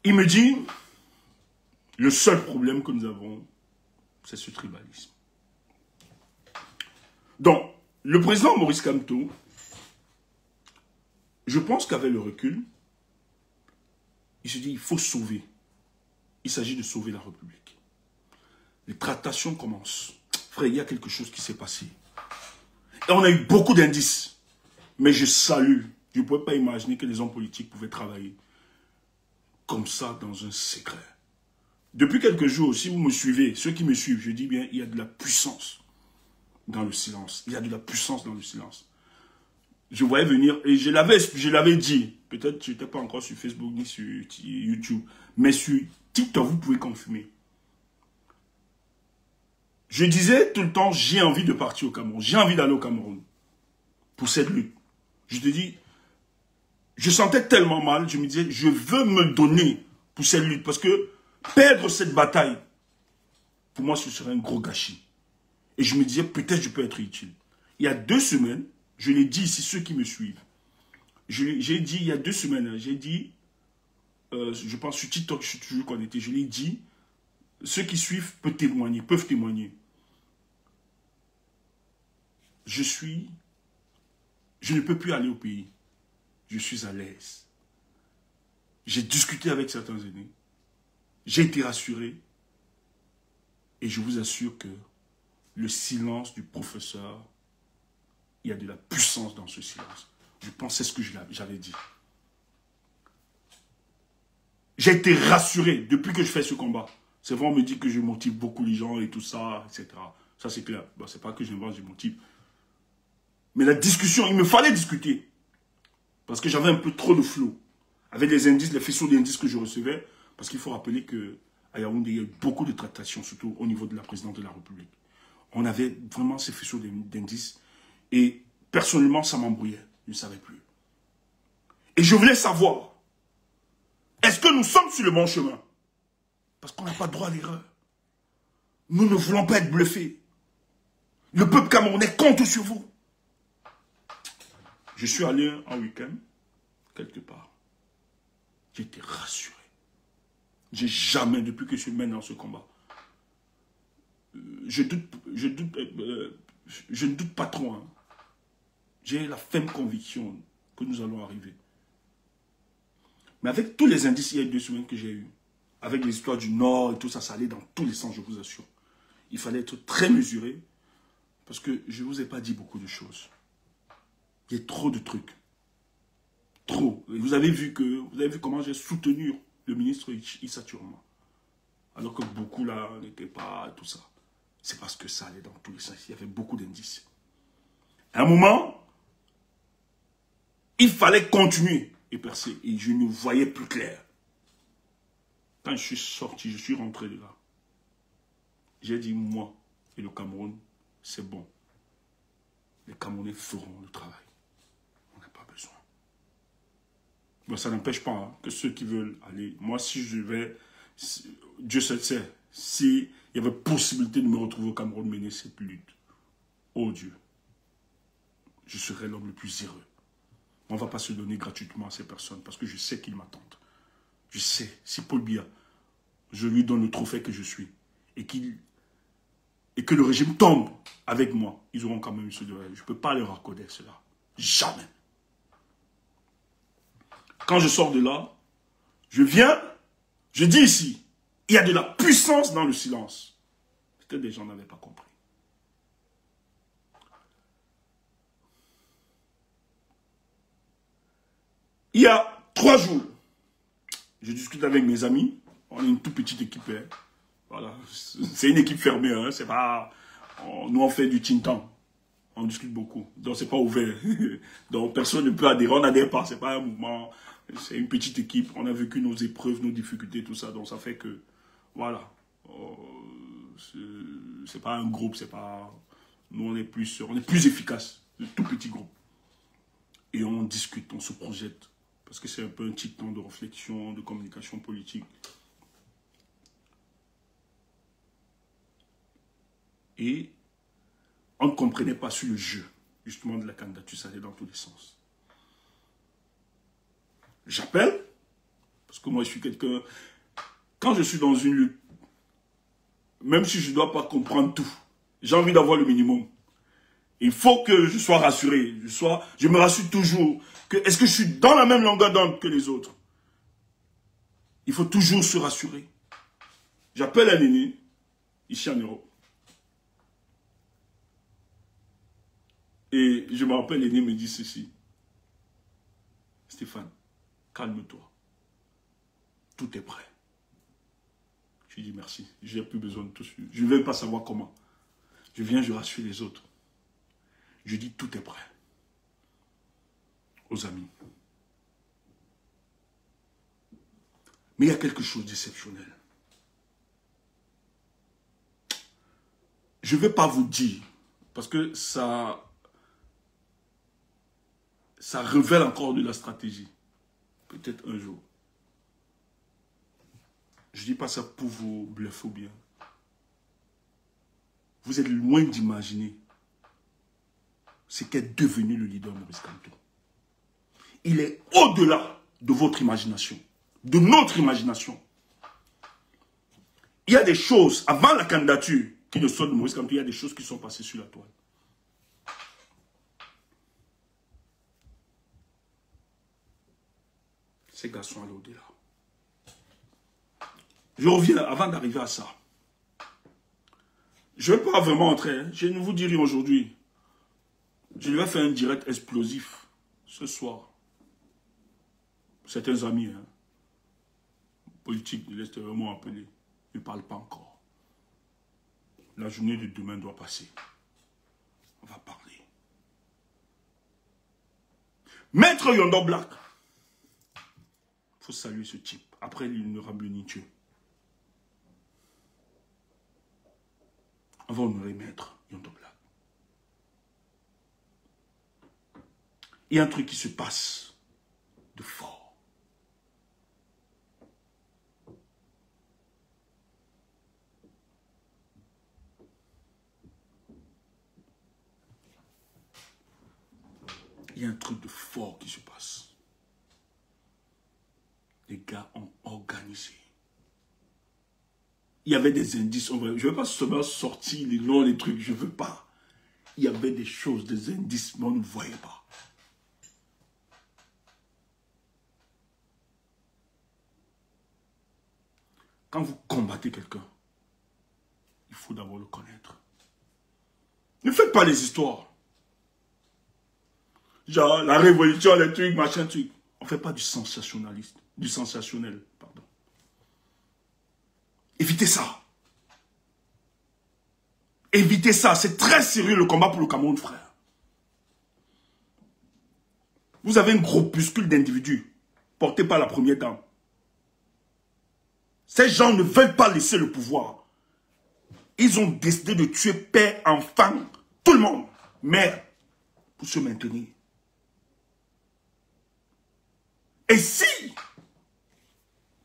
Il me dit, le seul problème que nous avons, c'est ce tribalisme. Donc, le président Maurice Kamto, je pense qu'avec le recul, il se dit, il faut sauver. Il s'agit de sauver la République. Les tractations commencent. Frère, il y a quelque chose qui s'est passé. Et on a eu beaucoup d'indices. Mais je salue. Je ne pouvais pas imaginer que les hommes politiques pouvaient travailler comme ça dans un secret. Depuis quelques jours, si vous me suivez, ceux qui me suivent, je dis bien, il y a de la puissance dans le silence. Il y a de la puissance dans le silence. Je voyais venir, et je l'avais dit, peut-être que je n'étais pas encore sur Facebook ni sur YouTube, mais sur TikTok, vous pouvez confirmer. Je disais tout le temps, j'ai envie de partir au Cameroun, j'ai envie d'aller au Cameroun pour cette lutte. Je te dis, je sentais tellement mal, je me disais, je veux me donner pour cette lutte, parce que perdre cette bataille, pour moi, ce serait un gros gâchis. Et je me disais, peut-être je peux être utile. Il y a 2 semaines, je l'ai dit ici, ceux qui me suivent, j'ai dit, il y a 2 semaines, j'ai dit, je pense sur TikTok, je suis toujours connecté, je l'ai dit, ceux qui suivent peuvent témoigner. Je ne peux plus aller au pays. Je suis à l'aise. J'ai discuté avec certains aînés. J'ai été rassuré. Et je vous assure que le silence du professeur, il y a de la puissance dans ce silence. Je pensais ce que j'avais dit. J'ai été rassuré depuis que je fais ce combat. C'est vrai, on me dit que je motive beaucoup les gens et tout ça, etc. Ça, c'est clair. Bon, c'est pas que j'invente, je motive. Mais la discussion, il me fallait discuter. Parce que j'avais un peu trop de flow. Avec les indices, les faisceaux d'indices que je recevais. Parce qu'il faut rappeler qu'à Yaoundé, il y a eu beaucoup de tractations, surtout au niveau de la présidente de la République. On avait vraiment ces faisceaux d'indices. Et personnellement, ça m'embrouillait. Je ne savais plus. Et je voulais savoir, est-ce que nous sommes sur le bon chemin? Parce qu'on n'a pas droit à l'erreur. Nous ne voulons pas être bluffés. Le peuple camerounais compte sur vous. Je suis allé en week-end, quelque part. J'ai été rassuré. J'ai jamais, depuis que je suis maintenant dans ce combat, je ne doute pas trop. Hein. J'ai la ferme conviction que nous allons arriver. Mais avec tous les indices, il y a 2 semaines que j'ai eu, avec les histoires du Nord et tout ça, ça allait dans tous les sens, je vous assure. Il fallait être très mesuré, parce que je ne vous ai pas dit beaucoup de choses. Il y a trop de trucs. Trop. Et vous avez vu comment j'ai soutenu le ministre Issa Turma. Alors que beaucoup là n'étaient pas tout ça. C'est parce que ça allait dans tous les sens. Il y avait beaucoup d'indices. À un moment, il fallait continuer et percer. Et je ne voyais plus clair. Quand je suis sorti, je suis rentré de là. J'ai dit, moi et le Cameroun, c'est bon. Les Camerounais feront le travail. On n'a pas besoin. Bon, ça n'empêche pas hein, que ceux qui veulent aller... Moi, si je vais... Dieu seul sait. S'il y avait possibilité de me retrouver au Cameroun, mener cette lutte. Oh Dieu. Je serais l'homme le plus heureux. On ne va pas se donner gratuitement à ces personnes parce que je sais qu'ils m'attendent. Je sais. Si Paul Biya, je lui donne le trophée que je suis et que le régime tombe avec moi, ils auront quand même eu ce devoir. Je ne peux pas leur accorder cela. Jamais. Quand je sors de là, je viens, je dis ici, il y a de la puissance dans le silence. Peut-être des gens n'avaient pas compris. Il y a 3 jours, je discute avec mes amis. On est une toute petite équipe. Hein. Voilà. C'est une équipe fermée. Hein. C'est pas... Nous, on fait du tintan. On discute beaucoup. Donc, c'est pas ouvert. Donc, personne ne peut adhérer. On n'adhère pas. C'est pas un mouvement. C'est une petite équipe. On a vécu nos épreuves, nos difficultés, tout ça. Donc, ça fait que... Voilà. C'est pas un groupe. C'est pas... Nous, on est plus efficace. Un tout petit groupe. Et on discute, on se projette. Parce que c'est un peu un petit temps de réflexion, de communication politique. Et on ne comprenait pas sur le jeu, justement, de la candidature. Ça allait dans tous les sens. J'appelle, parce que moi, je suis quelqu'un... Quand je suis dans une lutte, même si je ne dois pas comprendre tout, j'ai envie d'avoir le minimum. Il faut que je sois rassuré. Je me rassure toujours. Est-ce que je suis dans la même longueur d'onde que les autres? Il faut toujours se rassurer. J'appelle un aîné, ici en Europe. Et je me rappelle, l'aîné me dit ceci. Stéphane, calme-toi. Tout est prêt. Je lui dis merci. Je n'ai plus besoin de tout. Je ne vais pas savoir comment. Je viens, je rassure les autres. Je dis tout est prêt. Aux amis. Mais il y a quelque chose d'exceptionnel. Je ne vais pas vous dire, parce que ça révèle encore de la stratégie. Peut-être un jour. Je ne dis pas ça pour vous bluffer ou bien. Vous êtes loin d'imaginer ce qu'est devenu le leader Maurice Kamto. Il est au-delà de votre imagination, de notre imagination. Il y a des choses, avant la candidature qui ne soit de Maurice Kamto, il y a des choses qui sont passées sur la toile. Ces garçons allaient au-delà. Je reviens, avant d'arriver à ça. Je ne vais pas vraiment entrer, hein. Je ne vous dis rien aujourd'hui. Je vais faire un direct explosif ce soir. Certains amis, hein, politiques de l'extérieur m'ont appelé. Ils ne parlent pas encore. La journée de demain doit passer. On va parler. Maître Yondo Black. Il faut saluer ce type. Après, il ne rame ni Dieu. On va honorer Maître Yondo Black. Il y a un truc qui se passe de fort. Il y a un truc de fort qui se passe. Les gars ont organisé. Il y avait des indices. Je ne vais pas seulement sortir les noms, les trucs, je ne veux pas. Il y avait des choses, des indices, mais on ne voyait pas. Quand vous combattez quelqu'un, il faut d'abord le connaître. Ne faites pas les histoires. Genre, la révolution, les trucs, machin, truc. On ne fait pas du sensationnaliste. Du sensationnel, pardon. Évitez ça. Évitez ça. C'est très sérieux le combat pour le Cameroun, frère. Vous avez un groupuscule d'individus portés par la première dame. Ces gens ne veulent pas laisser le pouvoir. Ils ont décidé de tuer père, enfant, tout le monde. Mère, pour se maintenir. Et si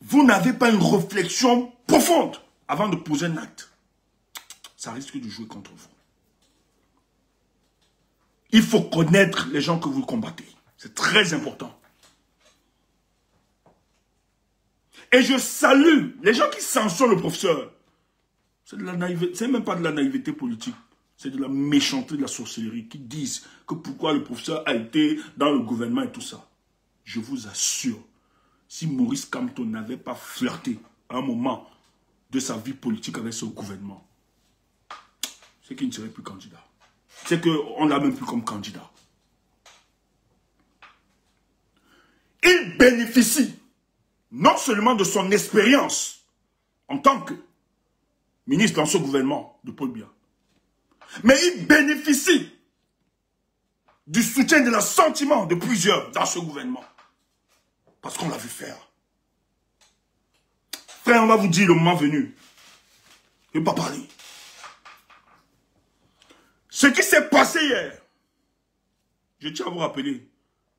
vous n'avez pas une réflexion profonde avant de poser un acte, ça risque de jouer contre vous. Il faut connaître les gens que vous combattez. C'est très important. Et je salue les gens qui sanctionnent le professeur. C'est de la naïveté, c'est même pas de la naïveté politique. C'est de la méchanceté, de la sorcellerie qui disent que pourquoi le professeur a été dans le gouvernement et tout ça. Je vous assure, si Maurice Kamto n'avait pas flirté à un moment de sa vie politique avec ce gouvernement, c'est qu'il ne serait plus candidat. C'est qu'on ne l'a même plus comme candidat. Il bénéficie non seulement de son expérience en tant que ministre dans ce gouvernement de Paul Biya, mais il bénéficie du soutien de l'assentiment de plusieurs dans ce gouvernement. Parce qu'on l'a vu faire. Frère, on va vous dire le moment venu. Je ne vais pas parler. Ce qui s'est passé hier, je tiens à vous rappeler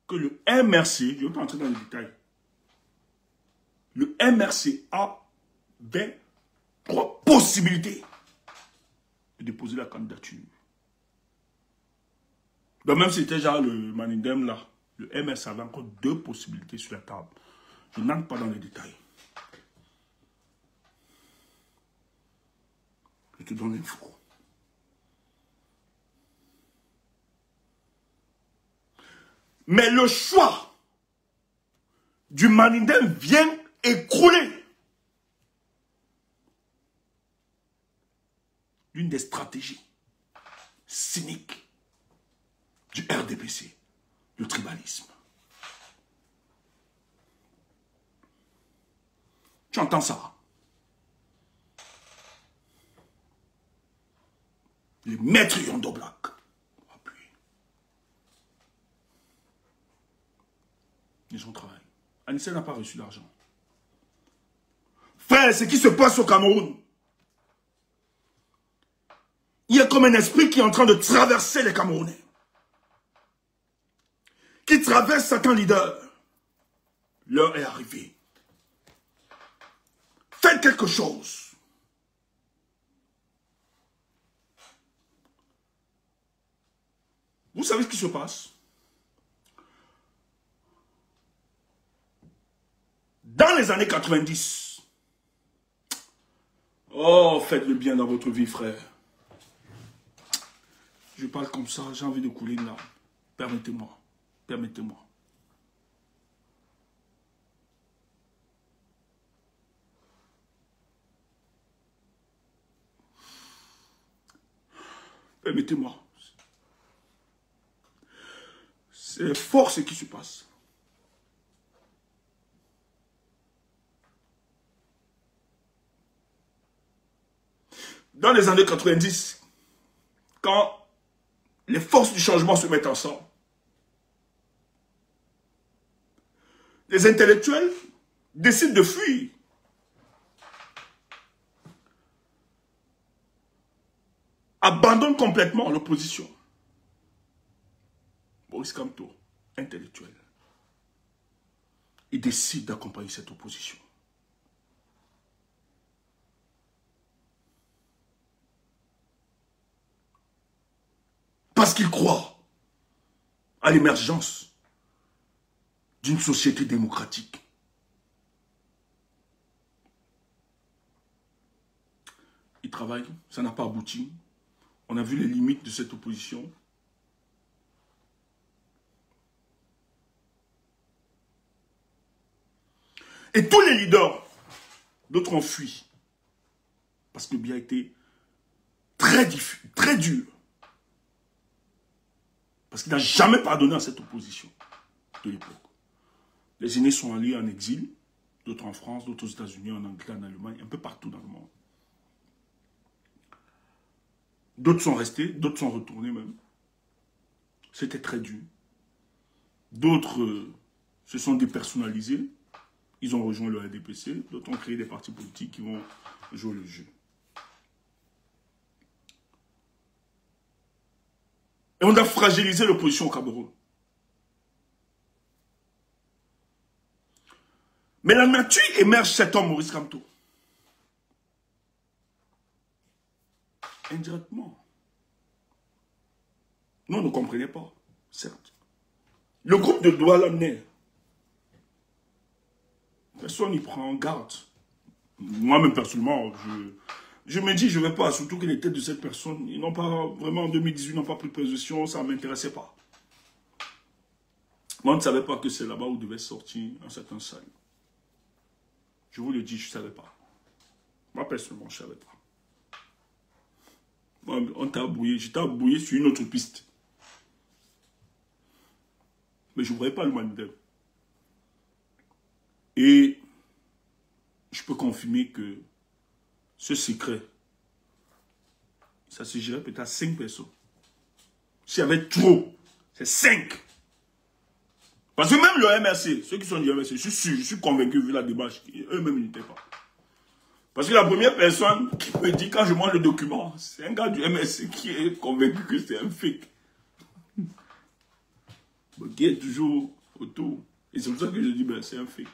que le MRC, je ne vais pas entrer dans les détails, le MRC avait 3 possibilités de déposer la candidature. Donc même si c'était genre le Manindem là, le MRC avait encore 2 possibilités sur la table. Je n'entre pas dans les détails. Je te donne l'info. Mais le choix du Manindem vient écrouler l'une des stratégies cyniques du RDPC, le tribalisme. Tu entends ça? Les maîtres Yondo Black. Ils ont travaillé. Anissé n'a pas reçu d'argent. Frère, ce qui se passe au Cameroun, il y a comme un esprit qui est en train de traverser les Camerounais. Qui traverse certains leaders. L'heure est arrivée. Faites quelque chose. Vous savez ce qui se passe? Dans les années 90, oh, faites le bien dans votre vie, frère. Je parle comme ça, j'ai envie de couler une larme. Permettez-moi, permettez-moi. Permettez-moi. C'est fort ce qui se passe. Dans les années 90, quand les forces du changement se mettent ensemble, les intellectuels décident de fuir. Abandonnent complètement l'opposition. Maurice Kamto, intellectuel, il décide d'accompagner cette opposition. Parce qu'il croit à l'émergence d'une société démocratique. Il travaille, ça n'a pas abouti. On a vu les limites de cette opposition. Et tous les leaders, d'autres ont fui. Parce que Biya a été très dur. Parce qu'il n'a jamais pardonné à cette opposition de l'époque. Les aînés sont allés en exil, d'autres en France, d'autres aux États-Unis, en Angleterre, en Allemagne, un peu partout dans le monde. D'autres sont restés, d'autres sont retournés même. C'était très dur. D'autres se sont dépersonnalisés. Ils ont rejoint le RDPC. D'autres ont créé des partis politiques qui vont jouer le jeu. Et on a fragilisé l'opposition au Cameroun. Mais la nature émerge cet homme, Maurice Kamto. Indirectement. Nous, on ne comprenait pas, certes. Le groupe de Douala naît. Personne n'y prend garde. Moi-même, personnellement, Je me dis, je ne vais pas, surtout que les têtes de cette personne, ils n'ont pas, vraiment en 2018, n'ont pas pris position, ça ne m'intéressait pas. Moi, je ne savais pas que c'est là-bas où devait sortir un certain salut. Je vous le dis, je ne savais pas. Moi, personnellement, je ne savais pas. Moi, on t'a abouillé, j'étais abouillé sur une autre piste. Mais je ne voyais pas le mandat. Et je peux confirmer que ce secret, ça se gérait peut-être à 5 personnes. S'il y avait trop, c'est 5. Parce que même le MRC, ceux qui sont du MRC, je suis convaincu, vu la démarche, eux-mêmes n'étaient pas. Parce que la première personne qui me dit, quand je montre le document, c'est un gars du MRC qui est convaincu que c'est un fake. Qui est toujours autour. Et c'est pour ça que je dis, ben, c'est un fake.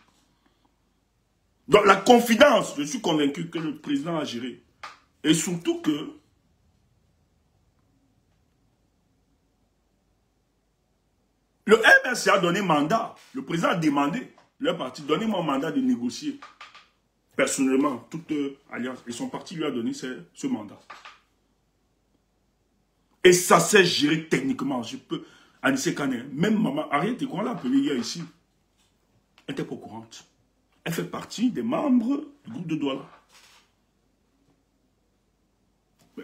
Donc la confidence, je suis convaincu que le président a géré. Et surtout que le MRC a donné mandat. Le président a demandé, leur parti, donnez-moi un mandat de négocier. Personnellement, toute alliance. Et son parti lui a donné ce mandat. Et ça s'est géré techniquement. Je peux, Anissé Kané, même maman, Ariette, qu'on l'a appelée hier ici, elle était pas au courant. Elle fait partie des membres du groupe de Douala.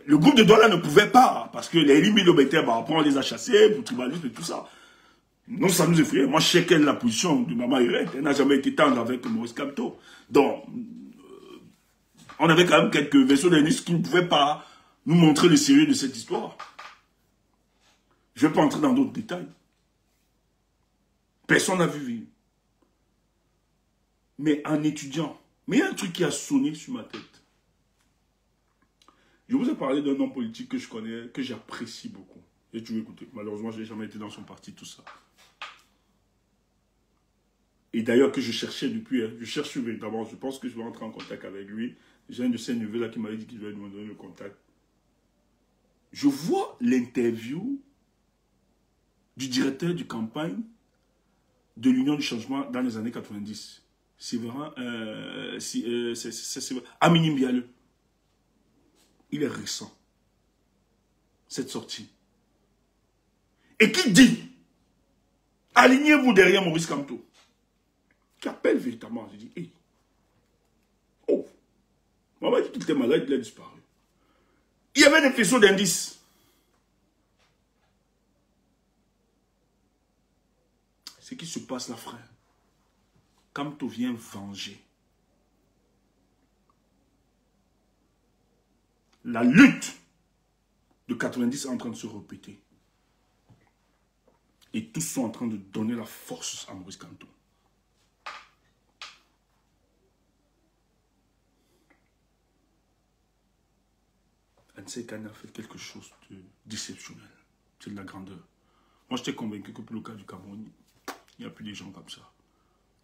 Le groupe de Douala ne pouvait pas, parce que les limites de après on les a chassés, pour tribalisme et tout ça. Non, ça nous effrayait. Moi, je sais quelle est la position de Maman Irette. Elle n'a jamais été tendre avec Maurice Kamto. Donc, on avait quand même quelques vaisseaux d'ennemis qui ne pouvaient pas nous montrer le sérieux de cette histoire. Je ne vais pas entrer dans d'autres détails. Personne n'a vu vivre. Mais en étudiant, mais il y a un truc qui a sonné sur ma tête. Je vous ai parlé d'un homme politique que je connais, que j'apprécie beaucoup. J'ai toujours écouté. Malheureusement, je n'ai jamais été dans son parti, tout ça. Et d'ailleurs, que je cherchais depuis, je cherche véritablement, je pense que je vais entrer en contact avec lui. J'ai un de ses neveux là qui m'avait dit qu'il devait me donner le contact. Je vois l'interview du directeur de campagne de l'Union du Changement dans les années 90. C'est vraiment... Amini Mbiale. Il est récent. Cette sortie. Et qui dit, alignez-vous derrière Maurice Kamto. Qui appelle véritablement. Je dis, hey. Oh. Maman dit qu'il était malade, il a disparu. Il y avait des faisceaux d'indices. Ce qui se passe là, frère. Kamto vient venger. La lutte de 90 est en train de se répéter. Et tous sont en train de donner la force à Maurice Kamto. Anissé Kané a fait quelque chose de déceptionnel. C'est de la grandeur. Moi, j'étais convaincu que pour le cas du Cameroun, il n'y a plus des gens comme ça.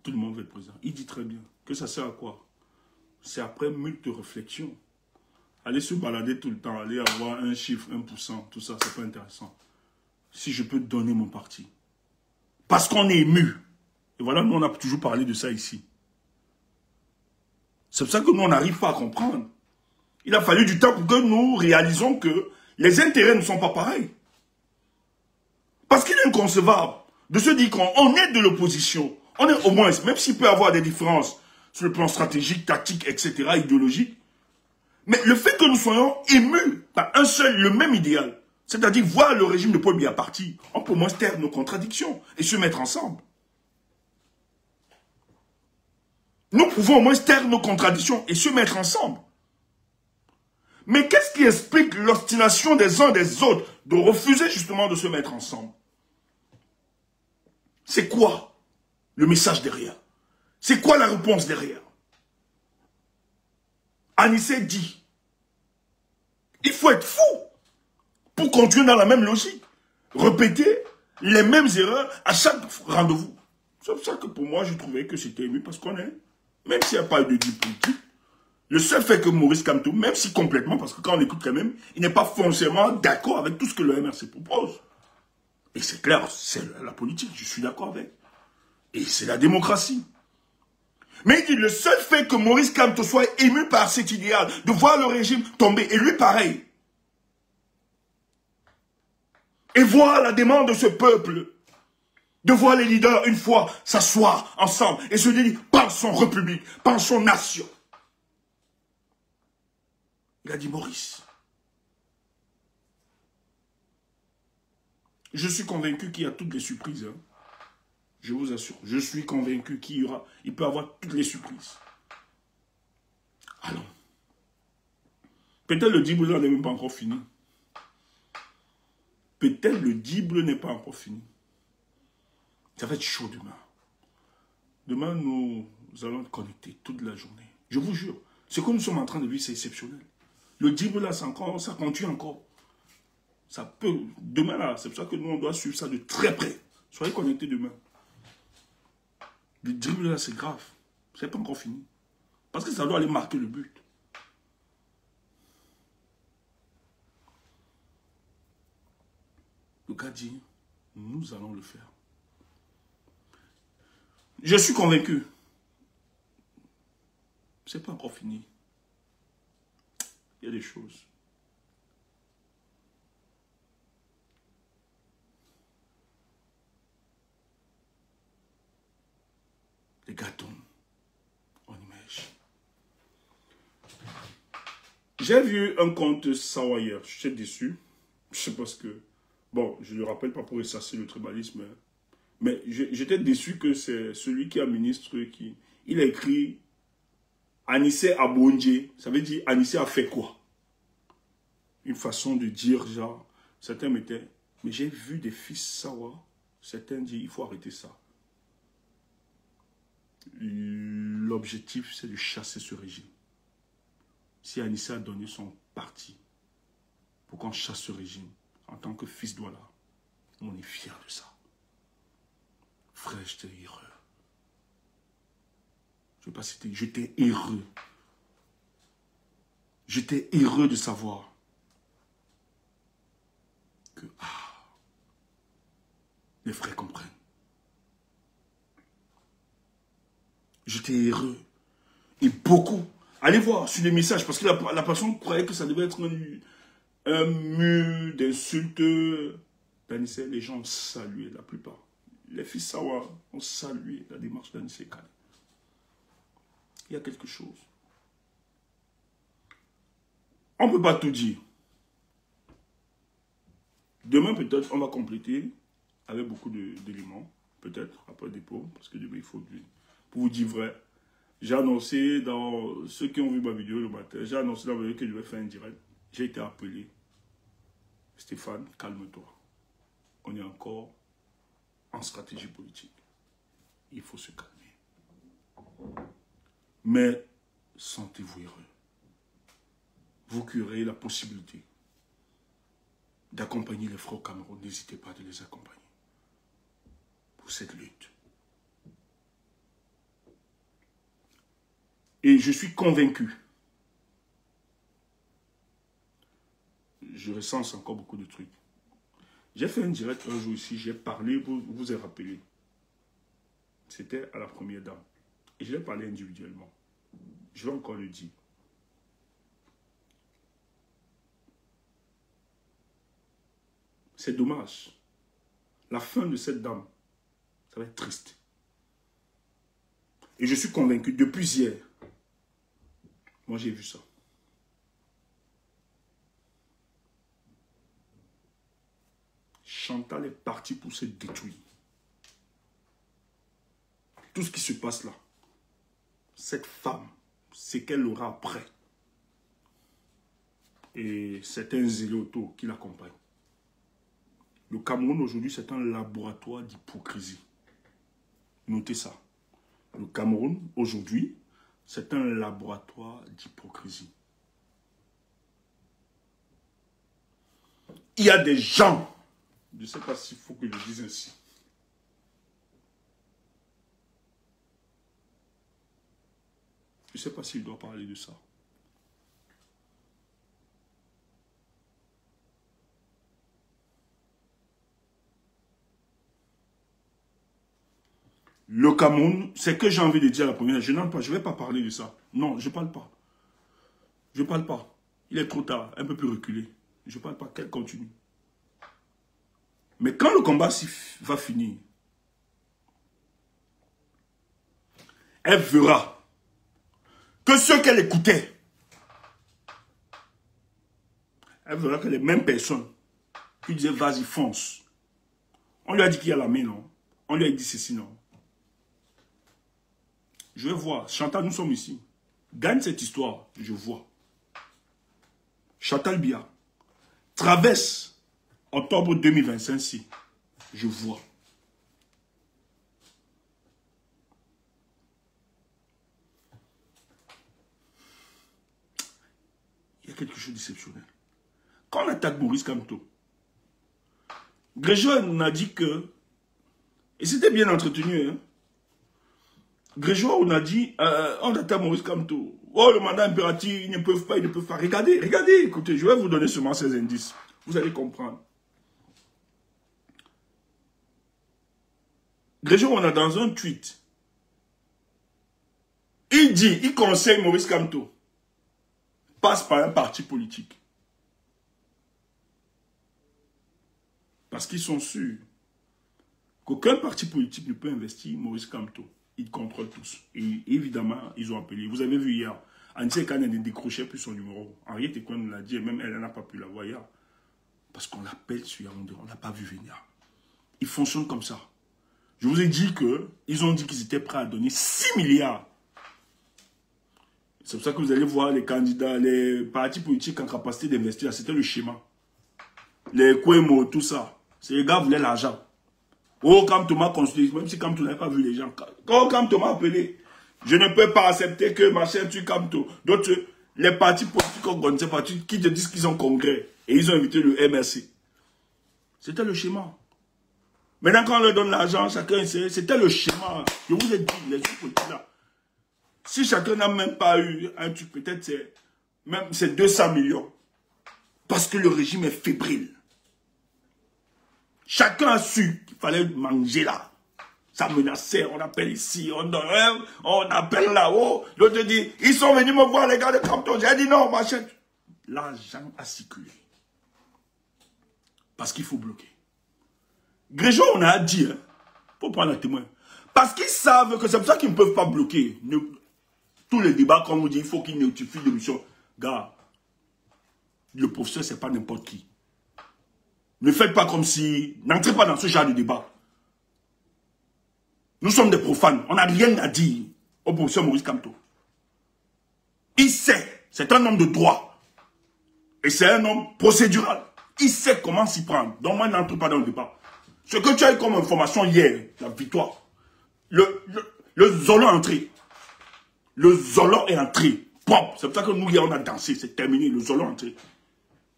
Tout le monde veut être président. Il dit très bien que ça sert à quoi? C'est après multiples réflexions. Aller se balader tout le temps, aller avoir un chiffre, 1%, tout ça, c'est pas intéressant. Si je peux donner mon parti. Parce qu'on est ému. Et voilà, nous, on a toujours parlé de ça ici. C'est pour ça que nous, on n'arrive pas à comprendre. Il a fallu du temps pour que nous réalisons que les intérêts ne sont pas pareils. Parce qu'il est inconcevable de se dire qu'on est de l'opposition. On est au moins, même s'il peut y avoir des différences sur le plan stratégique, tactique, etc., idéologique, mais le fait que nous soyons émus par un seul, le même idéal, c'est-à-dire voir le régime de Paul Biya partir, on peut au moins taire nos contradictions et se mettre ensemble. Nous pouvons au moins taire nos contradictions et se mettre ensemble. Mais qu'est-ce qui explique l'obstination des uns des autres de refuser justement de se mettre ensemble? C'est quoi le message derrière? C'est quoi la réponse derrière? Anissé dit, il faut être fou pour continuer dans la même logique. Répéter les mêmes erreurs à chaque rendez-vous. C'est pour ça que pour moi, je trouvais que c'était ému parce qu'on est, même s'il n'y a pas eu de deal politique, le seul fait que Maurice Kamto, même si complètement, parce que quand on écoute quand même, il n'est pas foncièrement d'accord avec tout ce que le MRC propose. Et c'est clair, c'est la politique, je suis d'accord avec. Et c'est la démocratie. Mais il dit, le seul fait que Maurice Kamto soit ému par cet idéal, de voir le régime tomber, et lui pareil, et voir la demande de ce peuple, de voir les leaders une fois s'asseoir ensemble et se dire, pensons République, pensons nation. Il a dit, Maurice, je suis convaincu qu'il y a toutes les surprises. Hein. Je vous assure, je suis convaincu il peut y avoir toutes les surprises. Allons. Peut-être le diable n'est même pas encore fini. Peut-être le diable n'est pas encore fini. Ça va être chaud demain. Demain, nous allons être connectés toute la journée. Je vous jure, ce que nous sommes en train de vivre, c'est exceptionnel. Le diable là, ça continue encore. Ça peut, demain là, c'est pour ça que nous, on doit suivre ça de très près. Soyez connectés demain. Le dribble là, c'est grave. C'est pas encore fini. Parce que ça doit aller marquer le but. Le gars dit, nous allons le faire. Je suis convaincu. C'est pas encore fini. Il y a des choses. Les gâteaux en image. J'ai vu un compte Sawyer. Je suis déçu. Je sais pas ce que... Bon, je ne le rappelle pas pour ressasser le tribalisme. Mais j'étais déçu que c'est celui qui est ministre qui... Il a écrit Anissé Abondje. Ça veut dire Anissé a fait quoi? Une façon de dire, genre... Certains mettaient... Mais j'ai vu des fils Sawa. Certains disent, il faut arrêter ça. L'objectif, c'est de chasser ce régime. Si Anissé a donné son parti pour qu'on chasse ce régime, en tant que fils d'Ouala, on est fiers de ça. Frère, j'étais heureux. Je ne vais pas citer, j'étais heureux. J'étais heureux de savoir que, les frères comprennent. J'étais heureux. Et beaucoup. Allez voir sur les messages, parce que la personne croyait que ça devait être un mur d'insultes. D'Anissé, les gens ont salué, la plupart. Les fils Sawa ont salué la démarche d'Anissé Kane. Il y a quelque chose. On ne peut pas tout dire. Demain, peut-être, on va compléter avec beaucoup d'éléments. Peut-être, après le dépôt, parce que demain, il faut... Pour vous dire vrai, j'ai annoncé dans ceux qui ont vu ma vidéo le matin, j'ai annoncé dans la vidéo que je vais faire un direct. J'ai été appelé. Stéphane, calme-toi. On est encore en stratégie politique. Il faut se calmer. Mais sentez-vous heureux. Vous qui aurez la possibilité d'accompagner les frères au Cameroun, n'hésitez pas de les accompagner pour cette lutte. Et je suis convaincu, je recense encore beaucoup de trucs. J'ai fait un direct un jour ici, j'ai parlé, vous avez rappelé. C'était à la première dame. Et je l'ai parlé individuellement. Je vais encore le dire. C'est dommage. La fin de cette dame, ça va être triste. Et je suis convaincu, depuis hier, moi j'ai vu ça. Chantal est partie pour se détruire. Tout ce qui se passe là, cette femme, c'est qu'elle aura après. Et c'est un zéloto qui l'accompagne. Le Cameroun aujourd'hui, c'est un laboratoire d'hypocrisie. Notez ça. Le Cameroun aujourd'hui, c'est un laboratoire d'hypocrisie. Il y a des gens, je ne sais pas s'il faut que je le dise ainsi. Je ne sais pas s'il doit parler de ça. Le Cameroun, c'est que j'ai envie de dire à la première, je n'en pas, je ne vais pas parler de ça. Non, je ne parle pas. Je ne parle pas. Il est trop tard, un peu plus reculé. Je ne parle pas, qu'elle continue. Mais quand le combat va finir, elle verra que ceux qu'elle écoutait, elle verra que les mêmes personnes qui disaient vas-y, fonce. On lui a dit qu'il y a la main, non? On lui a dit ceci, non? Je vais voir. Chantal, nous sommes ici. Gagne cette histoire, je vois. Chantal Biya traverse octobre 2025 si je vois. Il y a quelque chose d'exceptionnel. Quand on attaque Maurice Kamto, Grégoire on a dit que, et c'était bien entretenu, hein? Grégoire on a dit, on attaque Maurice Kamto. Oh, le mandat impératif, ils ne peuvent pas, Regardez, regardez, écoutez, je vais vous donner seulement ces indices. Vous allez comprendre. Grégoire on a dans un tweet, il conseille Maurice Kamto, passe par un parti politique. Parce qu'ils sont sûrs qu'aucun parti politique ne peut investir Maurice Kamto. Ils contrôlent tous. Et évidemment, ils ont appelé. Vous avez vu hier, Antier Kane ne décrochait plus son numéro. Henriette Ekwen l'a dit, et même elle n'a pas pu l'avoir hier. Parce qu'on l'appelle sur Yaoundé, on ne l'a pas vu venir. Ils fonctionnent comme ça. Je vous ai dit qu'ils ont dit qu'ils étaient prêts à donner 6 milliards. C'est pour ça que vous allez voir les candidats, les partis politiques en capacité d'investir. C'était le schéma. Les Kwemo, tout ça. Ces gars voulaient l'argent. Oh, quand Thomas construit, même si Kamto n'avait pas vu les gens. Quand Kamto m'a appelé, je ne peux pas accepter que machin tue Kamto. D'autres, les partis politiques organisés qui te disent qu'ils ont congrès. Et ils ont invité le MRC. C'était le schéma. Maintenant, quand on leur donne l'argent, chacun sait, c'était le schéma. Je vous ai dit, les autres politiques là. Si chacun n'a même pas eu un truc, peut-être c'est 200 millions. Parce que le régime est fébrile. Chacun a su qu'il fallait manger là. Ça menaçait, on appelle ici, on appelle là-haut. L'autre dit, ils sont venus me voir les gars de Kamto. J'ai dit non, machin. L'argent a circulé. Parce qu'il faut bloquer. Grégoire, on a dit, il faut prendre un témoin. Parce qu'ils savent que c'est pour ça qu'ils ne peuvent pas bloquer. Tous les débats, comme on dit, il faut qu'ils notifient l'émission. Gars, le professeur, c'est pas n'importe qui. Ne faites pas comme si... N'entrez pas dans ce genre de débat. Nous sommes des profanes. On n'a rien à dire au professeur Maurice Kamto. Il sait. C'est un homme de droit. Et c'est un homme procédural. Il sait comment s'y prendre. Donc moi, n'entre pas dans le débat. Ce que tu as eu comme information hier, la victoire, le Zolo est entré. Le Zolo est entré. C'est pour ça que nous, hier, on a dansé. C'est terminé. Le Zolo est entré.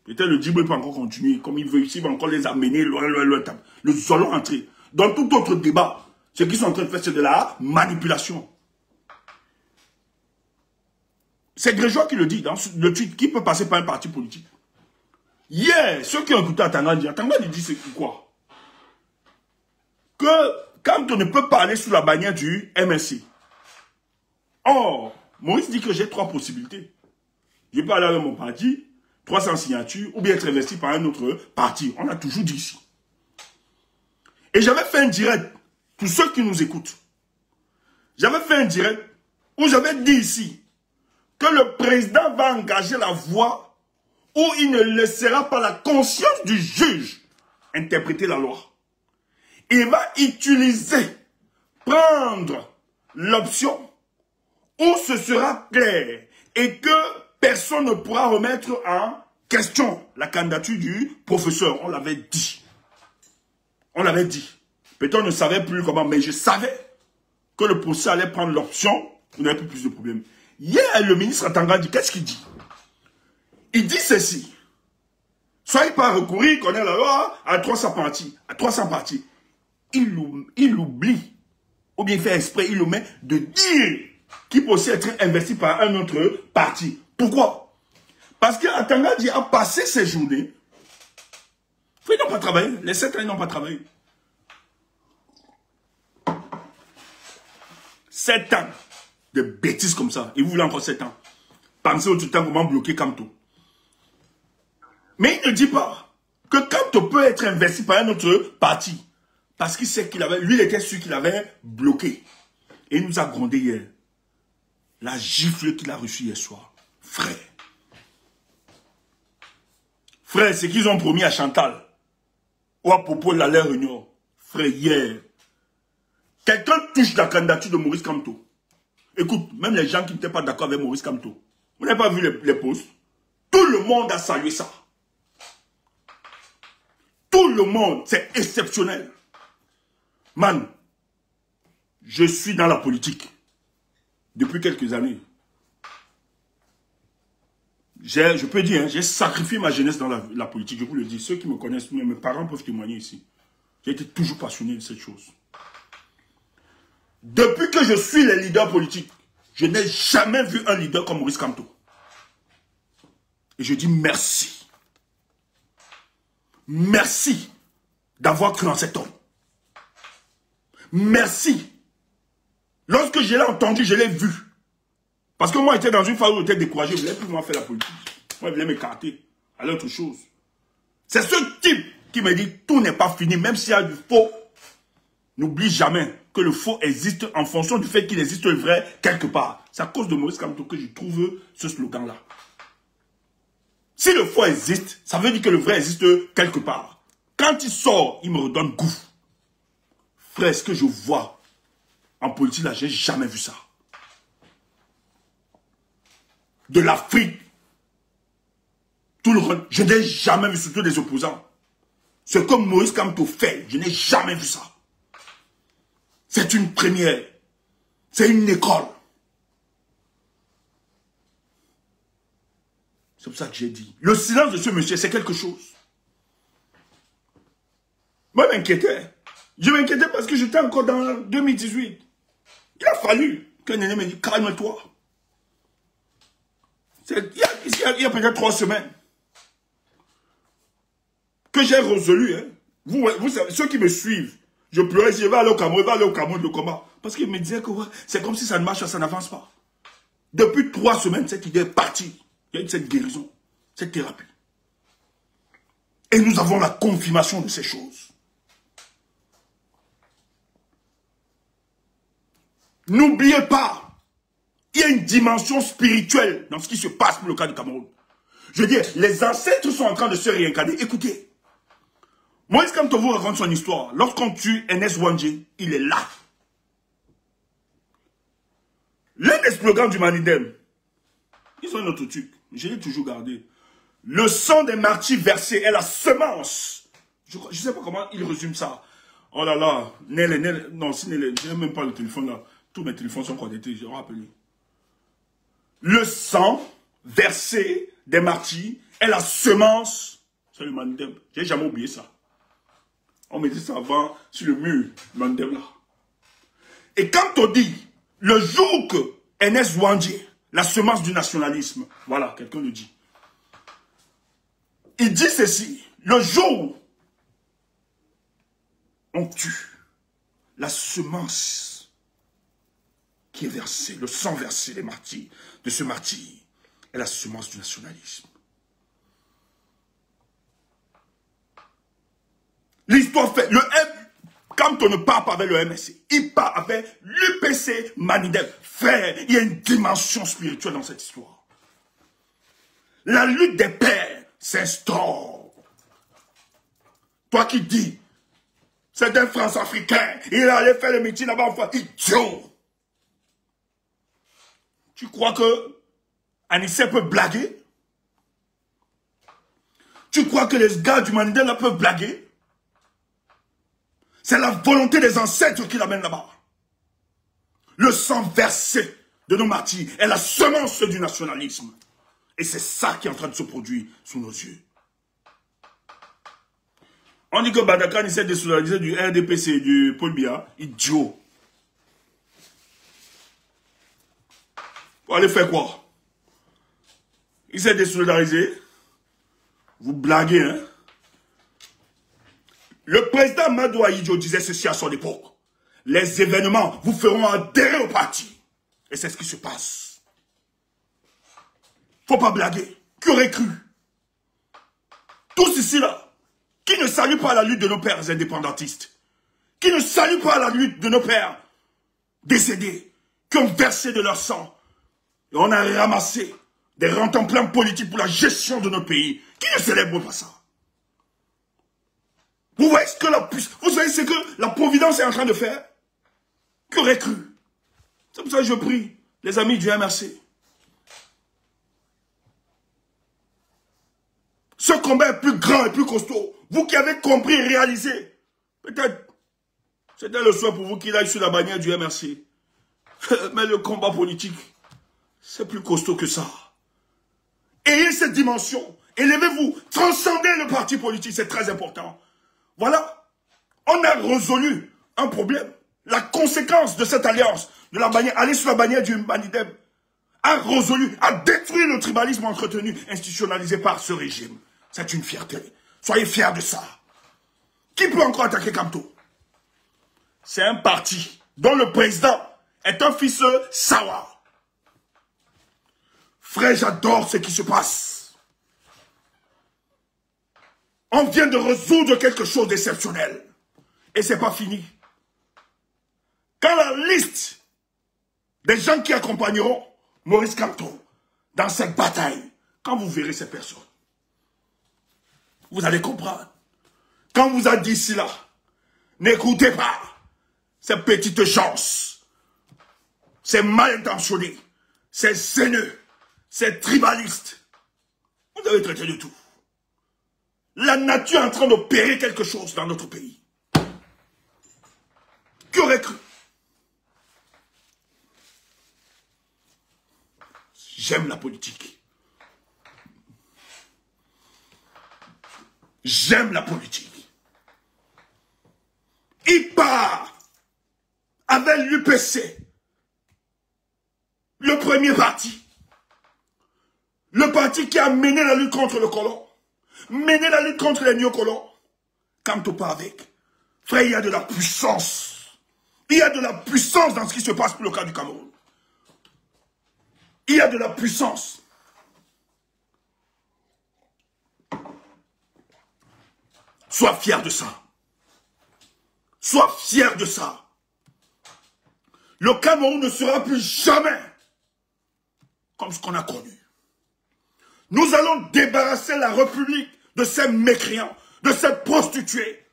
Peut-être le Djibril peut encore continuer. Comme il veut ici, il va encore les amener loin. Le Zolo est entré. Dans tout autre débat, ce qu'ils sont en train de faire, c'est de la manipulation. C'est Grégoire qui le dit dans le tweet. Qui peut passer par un parti politique? Hier, ceux qui ont écouté Atangandi dit c'est quoi? Que quand on ne peut pas aller sous la bannière du MSC. Or, Maurice dit que j'ai 3 possibilités. Je peux aller avec mon parti, 300 signatures, ou bien être investi par un autre parti. On a toujours dit ici. Et j'avais fait un direct, pour ceux qui nous écoutent. J'avais fait un direct où j'avais dit ici que le président va engager la voie où il ne laissera pas la conscience du juge interpréter la loi. Il va utiliser, prendre l'option où ce sera clair et que personne ne pourra remettre en question la candidature du professeur. On l'avait dit. On l'avait dit. Peut-être on ne savait plus comment, mais je savais que le professeur allait prendre l'option. On n'avait plus de problèmes. Hier, le ministre Atangandi, qu'est-ce qu'il dit? Il dit ceci. Soyez pas recourir, connaît la loi, à 300 partis. À 300 partis. Il oublie, ou bien fait exprès, il omet de dire qu'il peut aussi être investi par un autre parti. Pourquoi? Parce qu'Atangandi a passé ses journées. Ils n'ont pas travaillé. Les 7 ans, ils n'ont pas travaillé. 7 ans de bêtises comme ça. Et vous voulez encore 7 ans. Pensez au tout temps comment bloquer Kamto. Mais il ne dit pas que Kamto peut être investi par un autre parti. Parce qu'il sait qu'il avait, lui il était sûr qu'il avait bloqué. Et il nous a grondé hier. La gifle qu'il a reçue hier soir. Frère. Frère, c'est qu'ils ont promis à Chantal. Ou à propos de la réunion. Frère, hier. Quelqu'un touche la candidature de Maurice Kamto. Écoute, même les gens qui n'étaient pas d'accord avec Maurice Kamto. Vous n'avez pas vu les posts? Tout le monde a salué ça. Tout le monde, c'est exceptionnel. Man, je suis dans la politique depuis quelques années. Je peux dire, j'ai sacrifié ma jeunesse dans la politique, je vous le dis. Ceux qui me connaissent, mes parents peuvent témoigner ici. J'ai été toujours passionné de cette chose. Depuis que je suis le leader politique, je n'ai jamais vu un leader comme Maurice Kamto. Et je dis merci. Merci d'avoir cru en cet homme. Merci. Lorsque je l'ai entendu, je l'ai vu. Parce que moi, j'étais dans une phase où j'étais découragé. Je ne voulais plus moi faire la politique. Moi, je voulais m'écarter à l'autre chose. C'est ce type qui me dit tout n'est pas fini, même s'il y a du faux. N'oublie jamais que le faux existe en fonction du fait qu'il existe le vrai quelque part. C'est à cause de Maurice Kamto que je trouve ce slogan-là. Si le faux existe, ça veut dire que le vrai existe quelque part. Quand il sort, il me redonne goût. Frère, ce que je vois en politique, là, j'ai jamais vu ça. De l'Afrique, je n'ai jamais vu, surtout des opposants. Ce que Maurice Kamto fait, je n'ai jamais vu ça. C'est une première. C'est une école. C'est pour ça que j'ai dit. Le silence de ce monsieur, c'est quelque chose. Moi, je m'inquiétais. Je m'inquiétais parce que j'étais encore dans 2018. Il a fallu qu'un aîné me dise, calme-toi. Il y a peut-être 3 semaines que j'ai résolu. Hein. Vous savez, ceux qui me suivent, je pleurais, je vais aller au Cameroun, le combat. Parce qu'il me disait que ouais, c'est comme si ça ne marche pas, ça n'avance pas. Depuis 3 semaines, cette idée est partie. Il y a eu cette guérison, cette thérapie. Et nous avons la confirmation de ces choses. N'oubliez pas, il y a une dimension spirituelle dans ce qui se passe pour le cas du Cameroun. Je veux dire, les ancêtres sont en train de se réincarner. Écoutez, Moïse Kamto vous raconte son histoire. Lorsqu'on tue Ernest Ouandjé, il est là. L'un des slogans du Manidem, ils ont un autre truc, je l'ai toujours gardé. Le sang des martyrs versé est la semence. Je ne sais pas comment il résume ça. Oh là là, non, si Nélé, je n'ai même pas le téléphone là. Tous mes téléphones sont connectés, je vais rappeler. Le sang versé des martyrs est la semence. C'est le Manidem. Je n'ai jamais oublié ça. On mettait ça avant sur le mur, Mandem là. Et quand on dit, le jour que Ernest Ouandjé, la semence du nationalisme, voilà, quelqu'un le dit. Il dit ceci, le jour où on tue la semence qui est versée, le sang versé, les martyrs, de ce martyr, est la semence du nationalisme. L'histoire fait, quand on ne part pas avec le MSC, il part avec l'UPC Manidem. Frère, il y a une dimension spirituelle dans cette histoire. La lutte des pères s'instaure. Toi qui dis, c'est un France-Africain, il allait faire le métier là-bas en France, idiot. Tu crois que Anissé peut blaguer? Tu crois que les gars du Manidem là peuvent blaguer? C'est la volonté des ancêtres qui l'amène là-bas. Le sang versé de nos martyrs est la semence du nationalisme. Et c'est ça qui est en train de se produire sous nos yeux. On dit que Badakan essaie de désolidariser du RDPC et du Paul Biya. Idiot. Pour aller faire quoi? Il s'est désolidarisé. Vous blaguez, hein? Le président Madou Ahidjo disait ceci à son époque. les événements vous feront adhérer au parti. Et c'est ce qui se passe. Faut pas blaguer. Qui aurait cru? Tous ici là, qui ne saluent pas la lutte de nos pères indépendantistes, qui ne saluent pas la lutte de nos pères décédés, qui ont versé de leur sang. Et on a ramassé des rentes en plein politique pour la gestion de notre pays. Qui ne célèbre pas ça? Vous voyez ce que la Providence est en train de faire? Qui aurait cru? C'est pour ça que je prie, les amis du MRC. Ce combat est plus grand et plus costaud. Vous qui avez compris et réalisé, peut-être, c'était le soin pour vous qu'il aille sur la bannière du MRC. Mais le combat politique, c'est plus costaud que ça. Ayez cette dimension. Élevez-vous. Transcendez le parti politique, c'est très important. Voilà. On a résolu un problème. La conséquence de cette alliance, de la bannière, aller sur la bannière du Manidem, a résolu, a détruit le tribalisme entretenu, institutionnalisé par ce régime. C'est une fierté. Soyez fiers de ça. Qui peut encore attaquer Kamto? C'est un parti dont le président est un fils Sawa. Frère, j'adore ce qui se passe. On vient de résoudre quelque chose d'exceptionnel. Et c'est pas fini. Quand la liste des gens qui accompagneront Maurice Kamto dans cette bataille, quand vous verrez ces personnes, vous allez comprendre. Quand on vous a dit cela, n'écoutez pas ces petites chances, ces mal intentionnés, ces haineux, ces tribalistes. Vous avez traité de tout. La nature est en train d'opérer quelque chose dans notre pays. Qui aurait cru? J'aime la politique. J'aime la politique. Il part avec l'UPC, le premier parti. Le parti qui a mené la lutte contre le colon, mené la lutte contre les néocolons. Kamto pas avec. Frère, il y a de la puissance. Il y a de la puissance dans ce qui se passe pour le cas du Cameroun. Il y a de la puissance. Sois fier de ça. Sois fier de ça. Le Cameroun ne sera plus jamais comme ce qu'on a connu. Nous allons débarrasser la République de ces mécréants, de ces prostituées,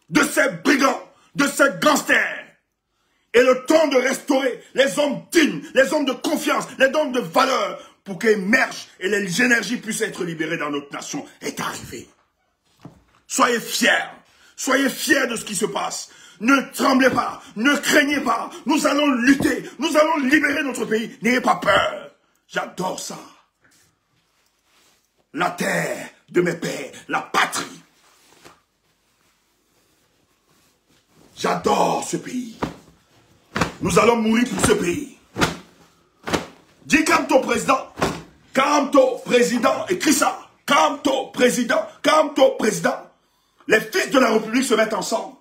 de ces brigands, de ces gangsters. Et le temps de restaurer les hommes dignes, les hommes de confiance, les hommes de valeur, pour qu'émergent et les énergies puissent être libérées dans notre nation, est arrivé. Soyez fiers de ce qui se passe. Ne tremblez pas, ne craignez pas. Nous allons lutter, nous allons libérer notre pays. N'ayez pas peur. J'adore ça. La terre de mes pères, la patrie. J'adore ce pays. Nous allons mourir pour ce pays. Dis Kamto président. Kamto président. Écris ça. Kamto président. Kamto président. Les fils de la République se mettent ensemble.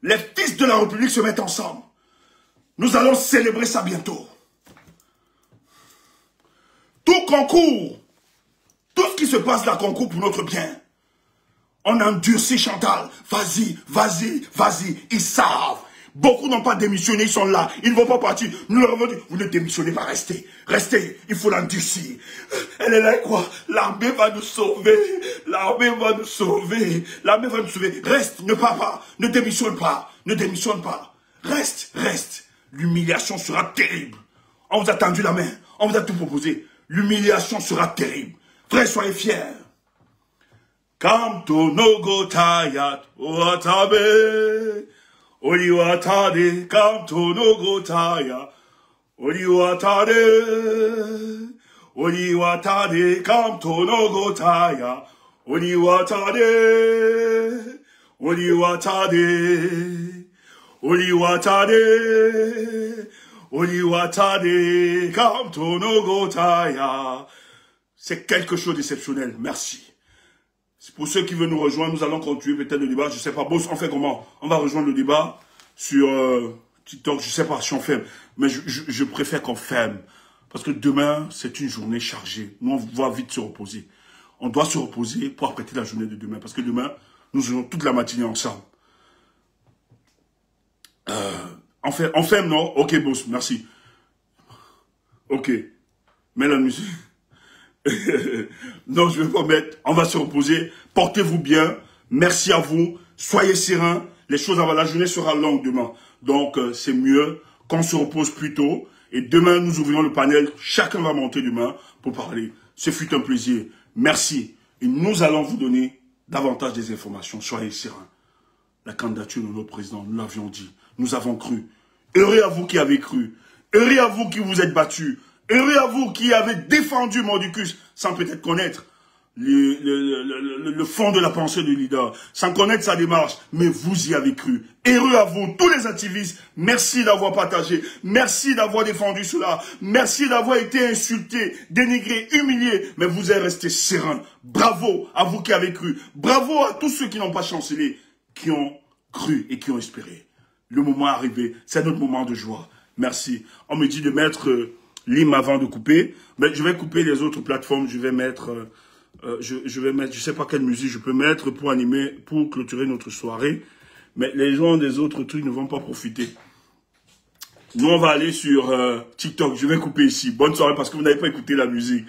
Les fils de la République se mettent ensemble. Nous allons célébrer ça bientôt. Tout concours, tout ce qui se passe là concourt pour notre bien. On endurcit Chantal. Vas-y, vas-y, vas-y. Ils savent. Beaucoup n'ont pas démissionné, ils sont là. Ils ne vont pas partir. Nous leur avons dit, vous ne démissionnez pas, restez. Restez, il faut l'endurcir. Elle est là, quoi? L'armée va nous sauver. L'armée va nous sauver. L'armée va nous sauver. Reste, ne pars pas. Ne démissionne pas. Ne démissionne pas. Reste, reste. L'humiliation sera terrible. On vous a tendu la main. On vous a tout proposé. L'humiliation sera terrible. Frère, soyez fiers. Kamto no go tayat watabe. Oriwatade, Kamto no go taya. Oriwatade, Oriwatade, Kamto no go taya. Oriwatade, Oriwatade, Oriwatade, Oriwatade, Kamto no go taya. C'est quelque chose d'exceptionnel. Merci. Pour ceux qui veulent nous rejoindre, nous allons continuer peut-être le débat. Je ne sais pas, boss, on fait comment? On va rejoindre le débat. sur TikTok, je sais pas si on ferme, mais je préfère qu'on ferme. Parce que demain, c'est une journée chargée. Nous, on va vite se reposer. On doit se reposer pour apprêter la journée de demain. Parce que demain, nous aurons toute la matinée ensemble. On ferme, non? Ok, boss, merci. Ok. Mets la musique. Non, je vais pas mettre. On va se reposer. Portez-vous bien. Merci à vous. Soyez sereins. Les choses avant la journée sera longue demain. Donc, c'est mieux qu'on se repose plus tôt. Et demain, nous ouvrirons le panel. Chacun va monter demain pour parler. Ce fut un plaisir. Merci. Et nous allons vous donner davantage des informations. Soyez sereins. La candidature de notre président, nous l'avions dit. Nous avons cru. Heureux à vous qui avez cru. Heureux à vous qui vous êtes battus. Heureux à vous qui avez défendu Mordicus sans peut-être connaître le fond de la pensée du leader, sans connaître sa démarche, mais vous y avez cru. Heureux à vous, tous les activistes, merci d'avoir partagé, merci d'avoir défendu cela, merci d'avoir été insulté, dénigré, humilié, mais vous êtes resté serein. Bravo à vous qui avez cru, bravo à tous ceux qui n'ont pas chancelé, qui ont cru et qui ont espéré. Le moment est arrivé, c'est notre moment de joie. Merci. On me dit de mettre l'hymne avant de couper, mais je vais couper les autres plateformes, je vais mettre... je sais pas quelle musique je peux mettre pour animer, pour clôturer notre soirée. Mais les gens des autres trucs ne vont pas profiter. Nous, on va aller sur TikTok. Je vais couper ici. Bonne soirée parce que vous n'avez pas écouté la musique.